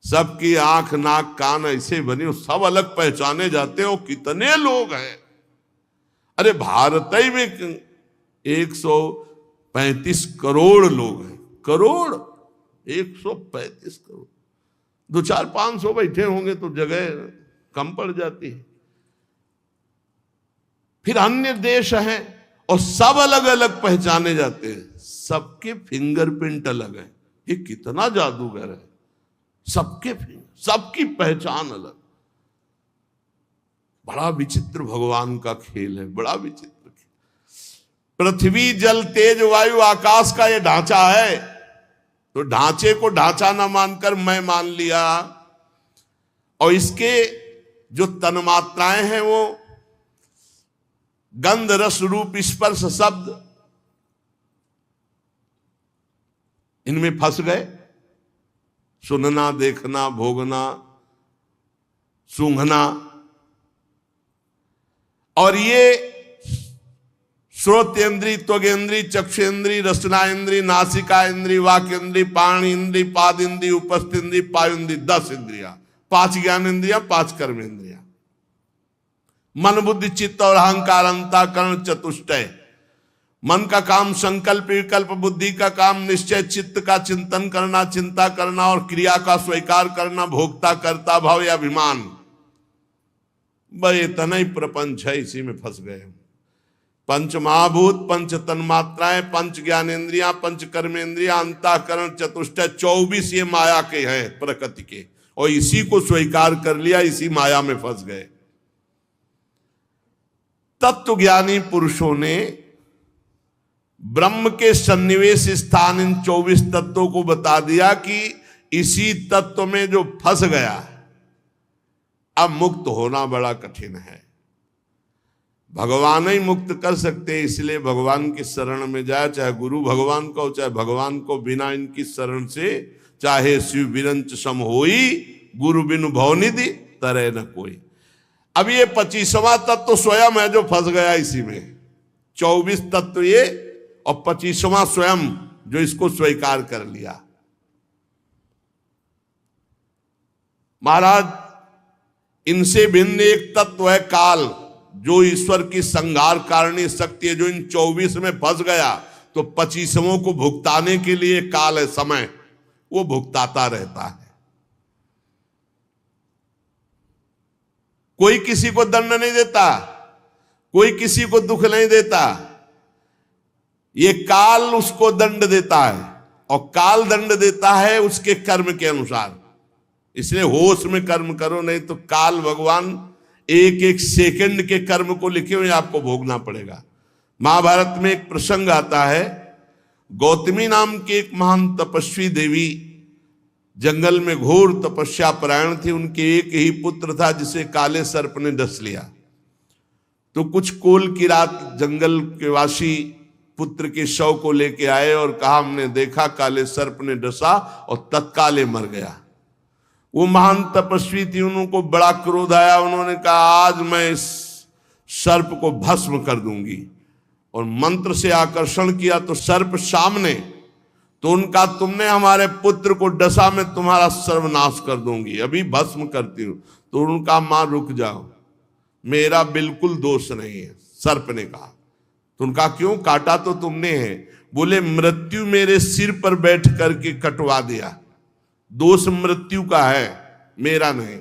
सबकी आंख नाक कान ऐसे बने, सब अलग पहचाने जाते हो। कितने लोग हैं? अरे भारत ही में 135 करोड़ लोग हैं। करोड़, 135 करोड़। 2-4-500 बैठे होंगे तो जगह कम पड़ जाती है। फिर अन्य देश हैं, और सब अलग अलग पहचाने जाते हैं। सबके फिंगरप्रिंट अलग है। ये कितना जादूगर है। सबके फिंगर, सबकी पहचान अलग। बड़ा विचित्र भगवान का खेल है, बड़ा विचित्र खेल। पृथ्वी जल तेज वायु आकाश का ये ढांचा है, तो ढांचे को ढांचा ना मानकर मैं मान लिया। और इसके जो तन्मात्राएं हैं वो गंध रस रूप स्पर्श शब्द, इनमें फंस गए। सुनना, देखना, भोगना, सूंघना, और ये श्रोतेंद्री, त्वगेंद्री, चक्षुरेंद्री, रसनाएंद्री, नासिका इंद्री, वाक इंद्री, प्राण इंद्री, पाद इंद्री, उपस्थ इंद्री, पायु इंद्री, 10 इंद्रियां, 5 ज्ञान इंद्रियां, 5 कर्म इंद्रियां, मन बुद्धि चित्त और अहंकार, अंतःकरण चतुष्टय। मन का काम संकल्प विकल्प, बुद्धि का काम निश्चय, चित्त का चिंतन करना, चिंता करना, और क्रिया का स्वीकार करना, भोक्ता कर्ता भाव या अभिमान। बस इतना ही प्रपंच है, इसी में फंस गए। पंच महाभूत, पंच तन्मात्राएं, पंच ज्ञानेन्द्रियां, पंच कर्मेंद्रियां, अंतःकरण, चतुष्टय, 24 ये माया के हैं, प्रकृति के, और इसी को स्वीकार कर लिया, इसी माया में फंस गए। तत्वज्ञानी पुरुषों ने ब्रह्म के सन्निवेश स्थान इन 24 तत्वों को बता दिया कि इसी तत्व में जो फंस गया अब मुक्त होना बड़ा कठिन है। भगवान ही मुक्त कर सकते हैं, इसलिए भगवान की शरण में जाए, चाहे गुरु भगवान को, चाहे भगवान को बिना इनकी शरण से, चाहे शिव बिरंच सम होई, गुरु बिनु भवनिधि तरह न कोई। अब ये 25वां तत्व स्वयं है जो फंस गया इसी में। 24 तत्व ये और 25वां स्वयं जो इसको स्वीकार कर लिया। महाराज इनसे भिन्न एक तत्व है काल, जो ईश्वर की संहार कारिणी शक्ति है, जो इन 24 में फंस गया तो 25वां को भुगताने के लिए काल है, समय, वो भुगताता रहता है। कोई किसी को दंड नहीं देता, कोई किसी को दुख नहीं देता, ये काल उसको दंड देता है, और काल दंड देता है उसके कर्म के अनुसार। इसलिए होश में कर्म करो, नहीं तो काल भगवान एक एक सेकंड के कर्म को लिखे हुए आपको भोगना पड़ेगा। महाभारत में एक प्रसंग आता है, गौतमी नाम की एक महान तपस्वी देवी जंगल में घोर तपस्या परायण थी। उनके एक ही पुत्र था जिसे काले सर्प ने डस लिया। तो कुछ कोल की रात जंगल के वासी पुत्र के शव को लेके आए और कहा हमने देखा काले सर्प ने डसा, और तत्काल मर गया। वो महान तपस्वी थी, उनको बड़ा क्रोध आया। उन्होंने कहा आज मैं इस सर्प को भस्म कर दूंगी, और मंत्र से आकर्षण किया तो सर्प सामने। तो उनका तुमने हमारे पुत्र को डसा, मैं तुम्हारा सर्वनाश कर दूंगी, अभी भस्म करती हूं। तो उनका मां रुक जाओ, मेरा बिल्कुल दोष नहीं है, सर्प ने कहा। तो उनका क्यों, काटा तो तुमने है। बोले मृत्यु मेरे सिर पर बैठ करके कटवा दिया, दोष मृत्यु का है, मेरा नहीं।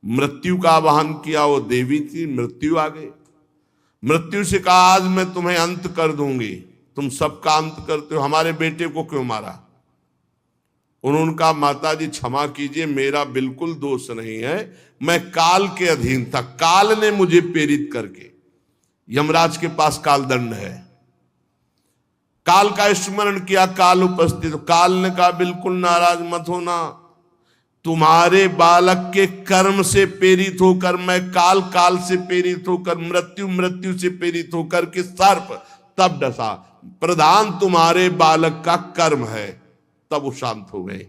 मृत्यु का आवाहन किया, वो देवी थी, मृत्यु आ गई। मृत्यु से कहा आज मैं तुम्हें अंत कर दूंगी, तुम सबका अंत करते हो, हमारे बेटे को क्यों मारा। उन्होंने कहा माता जी क्षमा कीजिए, मेरा बिल्कुल दोष नहीं है, मैं काल के अधीन था, काल ने मुझे प्रेरित करके। यमराज के पास काल दंड है। काल का स्मरण किया, काल उपस्थित। काल ने कहा बिल्कुल नाराज मत होना, तुम्हारे बालक के कर्म से प्रेरित होकर मैं काल, काल से प्रेरित होकर मृत्यु, मृत्यु से प्रेरित होकर के सर्प तब डसा। प्रधान तुम्हारे बालक का कर्म है। तब वो शांत हो गए।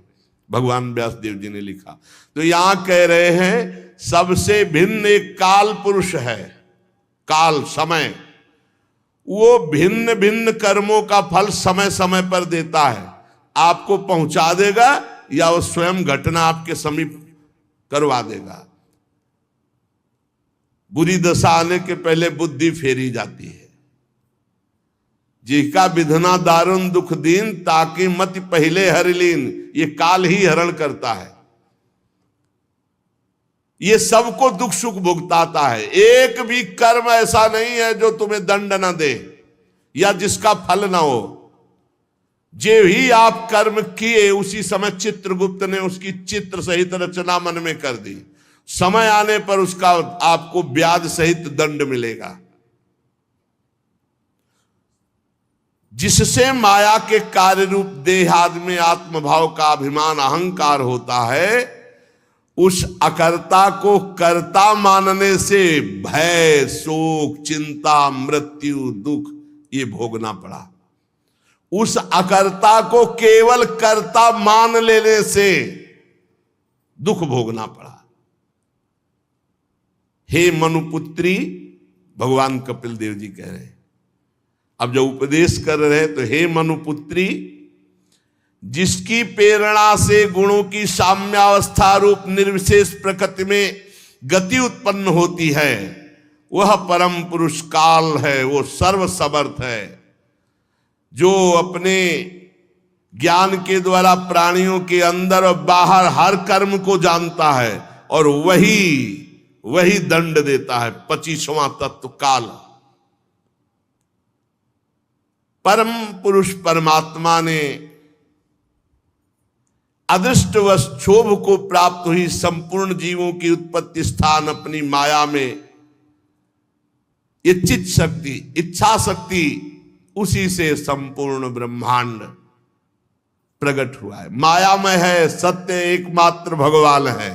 भगवान व्यास देव जी ने लिखा। तो यहां कह रहे हैं सबसे भिन्न एक काल पुरुष है। काल समय, वो भिन्न भिन्न कर्मों का फल समय समय पर देता है। आपको पहुंचा देगा या वो स्वयं घटना आपके समीप करवा देगा। बुरी दशा आने के पहले बुद्धि फेरी जाती है। जिसका विधना दारुण दुख दीन, ताकि मत पहले हर लीन। ये काल ही हरण करता है। ये सबको दुख सुख भुगताता है। एक भी कर्म ऐसा नहीं है जो तुम्हें दंड ना दे या जिसका फल ना हो। जो ही आप कर्म किए उसी समय चित्रगुप्त ने उसकी चित्र सहित रचना मन में कर दी। समय आने पर उसका आपको ब्याज सहित दंड मिलेगा। जिससे माया के कार्य रूप देहाद में आत्मभाव का अभिमान अहंकार होता है, उस अकर्ता को कर्ता मानने से भय, शोक, चिंता, मृत्यु, दुख ये भोगना पड़ा। उस अकर्ता को केवल कर्ता मान लेने से दुख भोगना पड़ा। हे मनुपुत्री, भगवान कपिल देव जी कह रहे हैं। अब जब उपदेश कर रहे हैं तो हे मनुपुत्री, जिसकी प्रेरणा से गुणों की साम्यावस्था रूप निर्विशेष प्रकृति में गति उत्पन्न होती है, वह परम पुरुष काल है। वो सर्वसमर्थ है, जो अपने ज्ञान के द्वारा प्राणियों के अंदर और बाहर हर कर्म को जानता है, और वही दंड देता है। 25वां तत्व काल। परम पुरुष परमात्मा ने अदृष्टवश क्षोभ को प्राप्त हुई संपूर्ण जीवों की उत्पत्ति स्थान अपनी माया में ये चित्त शक्ति, इच्छा शक्ति, उसी से संपूर्ण ब्रह्मांड प्रकट हुआ है। माया में है, सत्य एकमात्र भगवान है।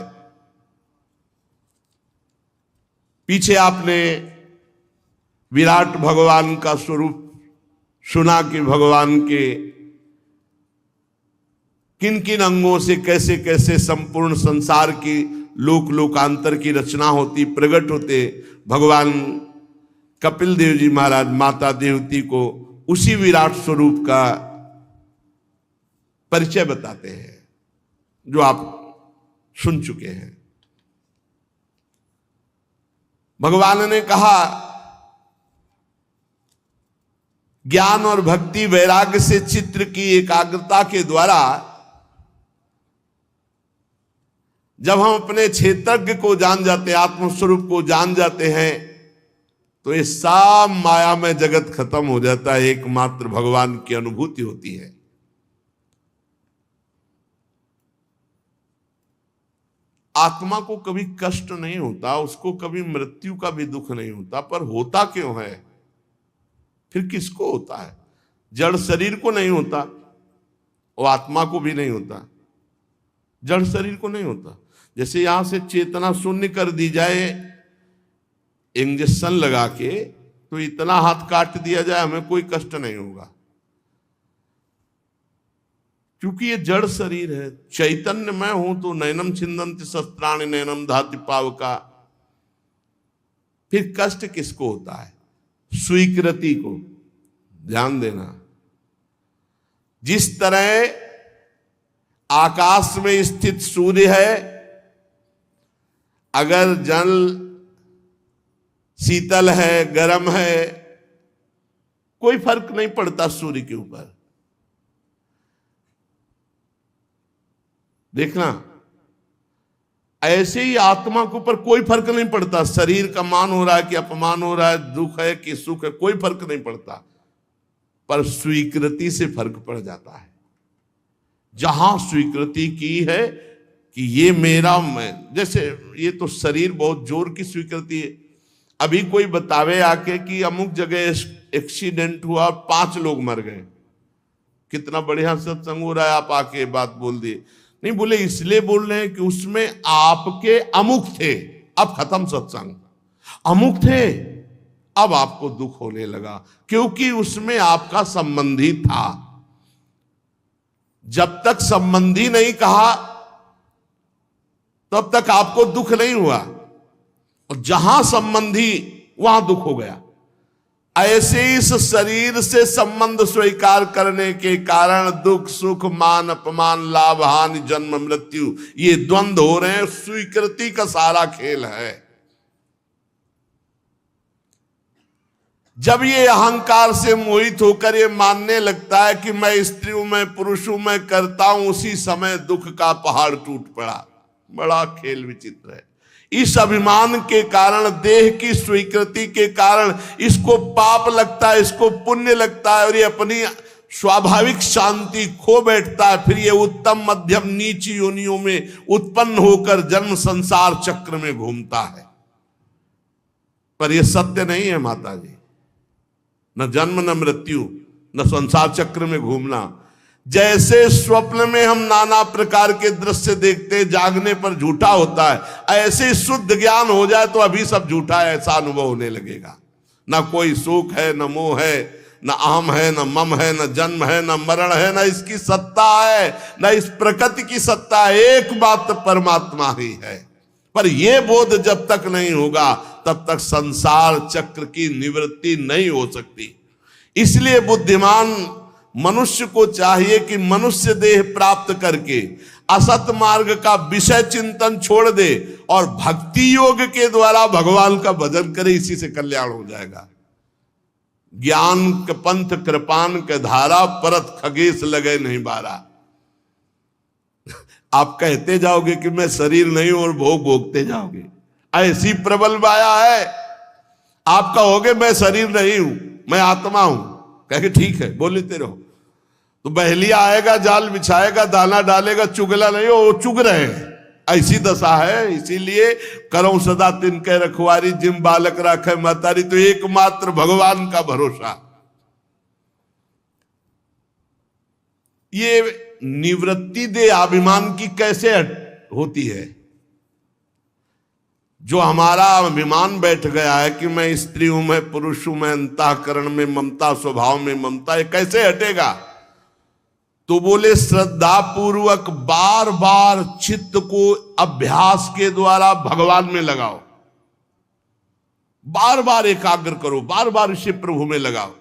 पीछे आपने विराट भगवान का स्वरूप सुना कि भगवान के किन किन अंगों से कैसे कैसे संपूर्ण संसार की लोक लोकांतर की रचना होती, प्रकट होते। भगवान कपिल देव जी महाराज माता देवती को उसी विराट स्वरूप का परिचय बताते हैं, जो आप सुन चुके हैं। भगवान ने कहा, ज्ञान और भक्ति वैराग्य से चित्त की एकाग्रता के द्वारा जब हम अपने क्षेत्रज्ञ को जान जाते हैं, आत्मस्वरूप को जान जाते हैं, तो ये सब माया में जगत खत्म हो जाता है। एकमात्र भगवान की अनुभूति होती है। आत्मा को कभी कष्ट नहीं होता, उसको कभी मृत्यु का भी दुख नहीं होता, पर होता क्यों है? फिर किसको होता है? जड़ शरीर को नहीं होता, और आत्मा को भी नहीं होता, जड़ शरीर को नहीं होता। जैसे यहां से चेतना शून्य कर दी जाए इंजेक्शन लगा के, तो इतना हाथ काट दिया जाए, हमें कोई कष्ट नहीं होगा, क्योंकि ये जड़ शरीर है। चैतन्य मैं हूं तो नैनम छिन्दन्ति शस्त्राणि नैनम धाति पावका। फिर कष्ट किसको होता है? स्वीकृति को। ध्यान देना, जिस तरह आकाश में स्थित सूर्य है, अगर जल शीतल है, गर्म है, कोई फर्क नहीं पड़ता सूर्य के ऊपर। देखना, ऐसे ही आत्मा के ऊपर कोई फर्क नहीं पड़ता। शरीर का मान हो रहा है कि अपमान हो रहा है, दुख है कि सुख है, कोई फर्क नहीं पड़ता, पर स्वीकृति से फर्क पड़ जाता है। जहां स्वीकृति की है कि ये मेरा, मैं, जैसे ये तो शरीर बहुत जोर की स्वीकृति है। अभी कोई बतावे आके कि अमुक जगह एक्सीडेंट हुआ, 5 लोग मर गए, कितना बढ़िया सत्संग हो रहा है, आप आके बात बोल दिए। नहीं बोले, इसलिए बोल रहे हैं कि उसमें आपके अमुक थे, अब खत्म सत्संग। अमुक थे, अब आपको दुख होने लगा, क्योंकि उसमें आपका संबंधी था। जब तक संबंधी नहीं कहा, तब तक आपको दुख नहीं हुआ, और जहां संबंधी वहां दुख हो गया। ऐसे इस शरीर से संबंध स्वीकार करने के कारण दुख सुख मान अपमान लाभ हानि जन्म मृत्यु ये द्वंद्व हो रहे हैं। स्वीकृति का सारा खेल है। जब ये अहंकार से मोहित होकर ये मानने लगता है कि मैं स्त्री हूं, मैं पुरुष हूं, मैं करता हूं, उसी समय दुख का पहाड़ टूट पड़ा। बड़ा खेल विचित्र है। इस अभिमान के कारण, देह की स्वीकृति के कारण इसको पाप लगता है, इसको पुण्य लगता है, और ये अपनी स्वाभाविक शांति खो बैठता है। फिर ये उत्तम मध्यम नीच योनियों में उत्पन्न होकर जन्म संसार चक्र में घूमता है। पर यह सत्य नहीं है माता जी, न जन्म न मृत्यु न संसार चक्र में घूमना। जैसे स्वप्न में हम नाना प्रकार के दृश्य देखते, जागने पर झूठा होता है, ऐसे शुद्ध ज्ञान हो जाए तो अभी सब झूठा है ऐसा अनुभव होने लगेगा। ना कोई सुख है, न मोह है, न अहम है, न मम है, न जन्म है, न मरण है, न इसकी सत्ता है, न इस प्रकृति की सत्ता है। एकमात्र परमात्मा ही है। पर यह बोध जब तक नहीं होगा, तब तक संसार चक्र की निवृत्ति नहीं हो सकती। इसलिए बुद्धिमान मनुष्य को चाहिए कि मनुष्य देह प्राप्त करके असत मार्ग का विषय चिंतन छोड़ दे और भक्ति योग के द्वारा भगवान का भजन करे। इसी से कल्याण हो जाएगा। ज्ञान के पंथ कृपान के धारा, परत खगेश लगे नहीं बारा। आप कहते जाओगे कि मैं शरीर नहीं हूं और भोग भोगते जाओगे। ऐसी प्रबल माया है। आप कहोगे मैं शरीर नहीं हूं, मैं आत्मा हूं, कहे ठीक है बोल लेते रहो। तो बहलिया आएगा, जाल बिछाएगा, दाना डालेगा, चुगला नहीं हो, वो चुग रहे हैं। ऐसी दशा है। इसीलिए करो सदा तिनके रखवारी, जिम बालक राखे महतारी। तो एकमात्र भगवान का भरोसा। ये निवृत्ति दे अभिमान की कैसे होती है? जो हमारा अभिमान बैठ गया है कि मैं स्त्री हूं, मैं पुरुष हूं, मैं अंतःकरण में ममता, स्वभाव में ममता, ये कैसे हटेगा? तो बोले श्रद्धा पूर्वक बार बार चित्त को अभ्यास के द्वारा भगवान में लगाओ, बार बार एकाग्र करो, बार बार इसे प्रभु में लगाओ।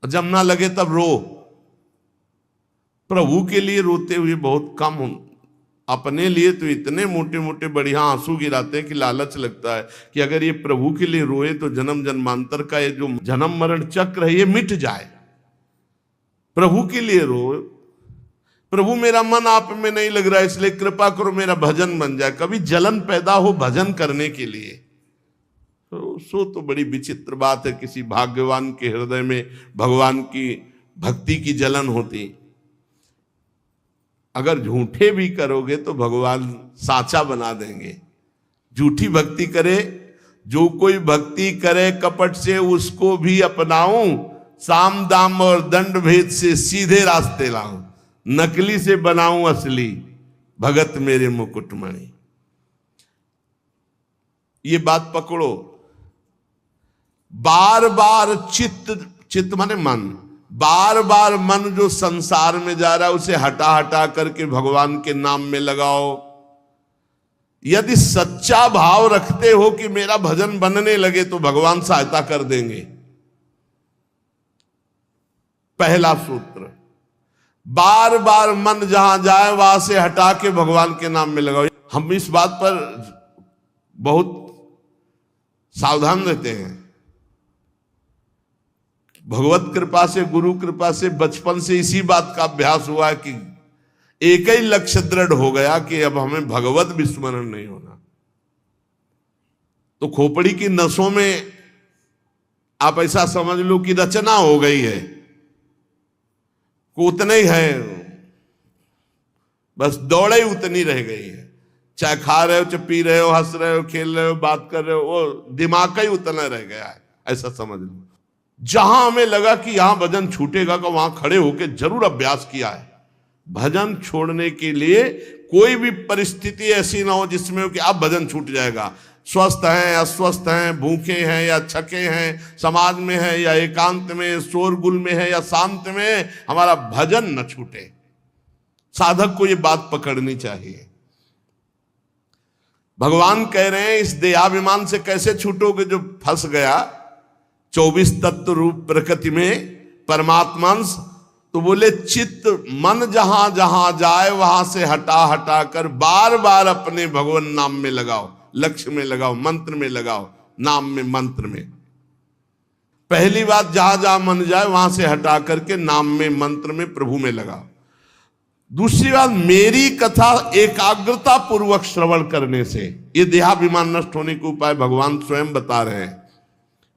जब ना लगे तब रो। प्रभु के लिए रोते हुए बहुत कम हो, अपने लिए तो इतने मोटे मोटे बढ़िया आंसू गिराते हैं कि लालच लगता है कि अगर ये प्रभु के लिए रोए तो जन्म जन्मांतर का ये जो जन्म मरण चक्र है ये मिट जाए। प्रभु के लिए रो, प्रभु मेरा मन आप में नहीं लग रहा है इसलिए कृपा करो मेरा भजन बन जाए। कभी जलन पैदा हो भजन करने के लिए, तो बड़ी विचित्र बात है। किसी भाग्यवान के हृदय में भगवान की भक्ति की जलन होती। अगर झूठे भी करोगे तो भगवान साचा बना देंगे। झूठी भक्ति करे, जो कोई भक्ति करे कपट से उसको भी अपनाऊं, साम दाम और दंड भेद से सीधे रास्ते लाऊं, नकली से बनाऊं असली, भगत मेरे मुकुटमणि। ये बात पकड़ो। बार बार चित्त माने मन, बार बार मन जो संसार में जा रहा है उसे हटा हटा करके भगवान के नाम में लगाओ। यदि सच्चा भाव रखते हो कि मेरा भजन बनने लगे तो भगवान सहायता कर देंगे। पहला सूत्र, बार बार मन जहां जाए वहां से हटा के भगवान के नाम में लगाओ। हम इस बात पर बहुत सावधान रहते हैं। भगवत कृपा से, गुरु कृपा से बचपन से इसी बात का अभ्यास हुआ है कि एक ही लक्ष्य दृढ़ हो गया कि अब हमें भगवत विस्मरण नहीं होना। तो खोपड़ी की नसों में आप ऐसा समझ लो कि रचना हो गई है, उतने ही है, बस दौड़े उतनी रह गई है। चाहे खा रहे हो, चाहे पी रहे हो, हंस रहे हो, खेल रहे हो, बात कर रहे हो, वो दिमाग का ही उतना रह गया है, ऐसा समझ लो। जहां हमें लगा कि यहां भजन छूटेगा का वहां खड़े होकर जरूर अभ्यास किया है। भजन छोड़ने के लिए कोई भी परिस्थिति ऐसी ना हो जिसमें कि अब भजन छूट जाएगा। स्वस्थ हैं, अस्वस्थ हैं, भूखे हैं या छके हैं, समाज में है या एकांत में, शोरगुल में है या शांत में, हमारा भजन न छूटे। साधक को यह बात पकड़नी चाहिए। भगवान कह रहे हैं इस देहाभिमान से कैसे छूटोगे जो फंस गया 24 तत्व रूप प्रकृति में परमात्मांश। तो बोले चित्त मन जहां जहां जाए वहां से हटा हटा कर बार बार अपने भगवान नाम में लगाओ, लक्ष्य में लगाओ, मंत्र में लगाओ, नाम में, मंत्र में। पहली बात, जहां जहां मन जाए वहां से हटा करके नाम में, मंत्र में, प्रभु में लगाओ। दूसरी बात, मेरी कथा एकाग्रता पूर्वक श्रवण करने से ये देहाभिमान नष्ट होने के उपाय भगवान स्वयं बता रहे हैं।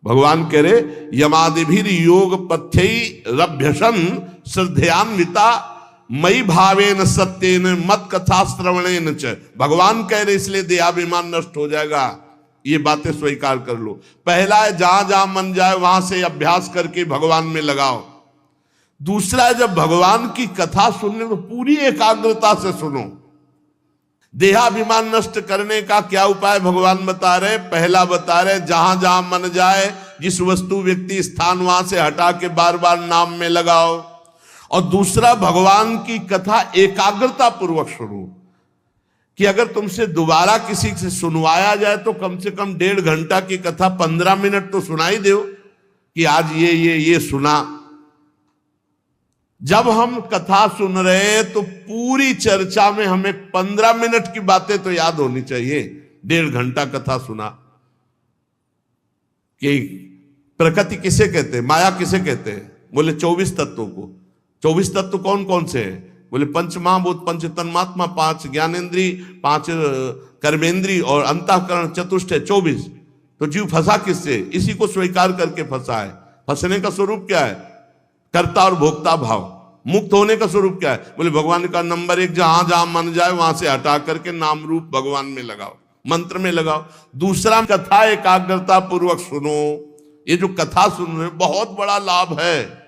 भगवान कह रहे यमादिभिर योग पथ्यई रभ्यसन श्रद्धयान्विता मई भावेन सत्येन मत कथा श्रवणेन च। भगवान कह रहे इसलिए देहाभिमान नष्ट हो जाएगा। ये बातें स्वीकार कर लो। पहला है जहां जहां मन जाए वहां से अभ्यास करके भगवान में लगाओ। दूसरा है जब भगवान की कथा सुनने तो पूरी एकाग्रता से सुनो। देहाभिमान नष्ट करने का क्या उपाय भगवान बता रहे? पहला बता रहे जहां जहां मन जाए, जिस वस्तु व्यक्ति स्थान वहां से हटा के बार बार नाम में लगाओ। और दूसरा, भगवान की कथा एकाग्रता पूर्वक सुनो। कि अगर तुमसे दोबारा किसी से सुनवाया जाए तो कम से कम 1.5 घंटा की कथा 15 मिनट तो सुनाई दो कि आज ये सुना। जब हम कथा सुन रहे हैं तो पूरी चर्चा में हमें 15 मिनट की बातें तो याद होनी चाहिए। 1.5 घंटा कथा सुना कि प्रकृति किसे कहते हैं, माया किसे कहते हैं? बोले 24 तत्वों को। 24 तत्व कौन कौन से हैं? बोले पंच महाभूत, पंच तन्मात्मा, 5 ज्ञानेन्द्रीय, 5 कर्मेंद्रीय और अंतःकरण चतुष्ट है 24। तो जीव फंसा किससे? इसी को स्वीकार करके फंसा है। फंसने का स्वरूप क्या है? कर्ता और भोक्ता भाव। मुक्त होने का स्वरूप क्या है? बोले भगवान का नंबर एक, जहां जहां मन जाए वहां से हटा करके नाम रूप भगवान में लगाओ, मंत्र में लगाओ। दूसरा, कथा एकाग्रता पूर्वक सुनो। ये जो कथा सुन रहे बहुत बड़ा लाभ है।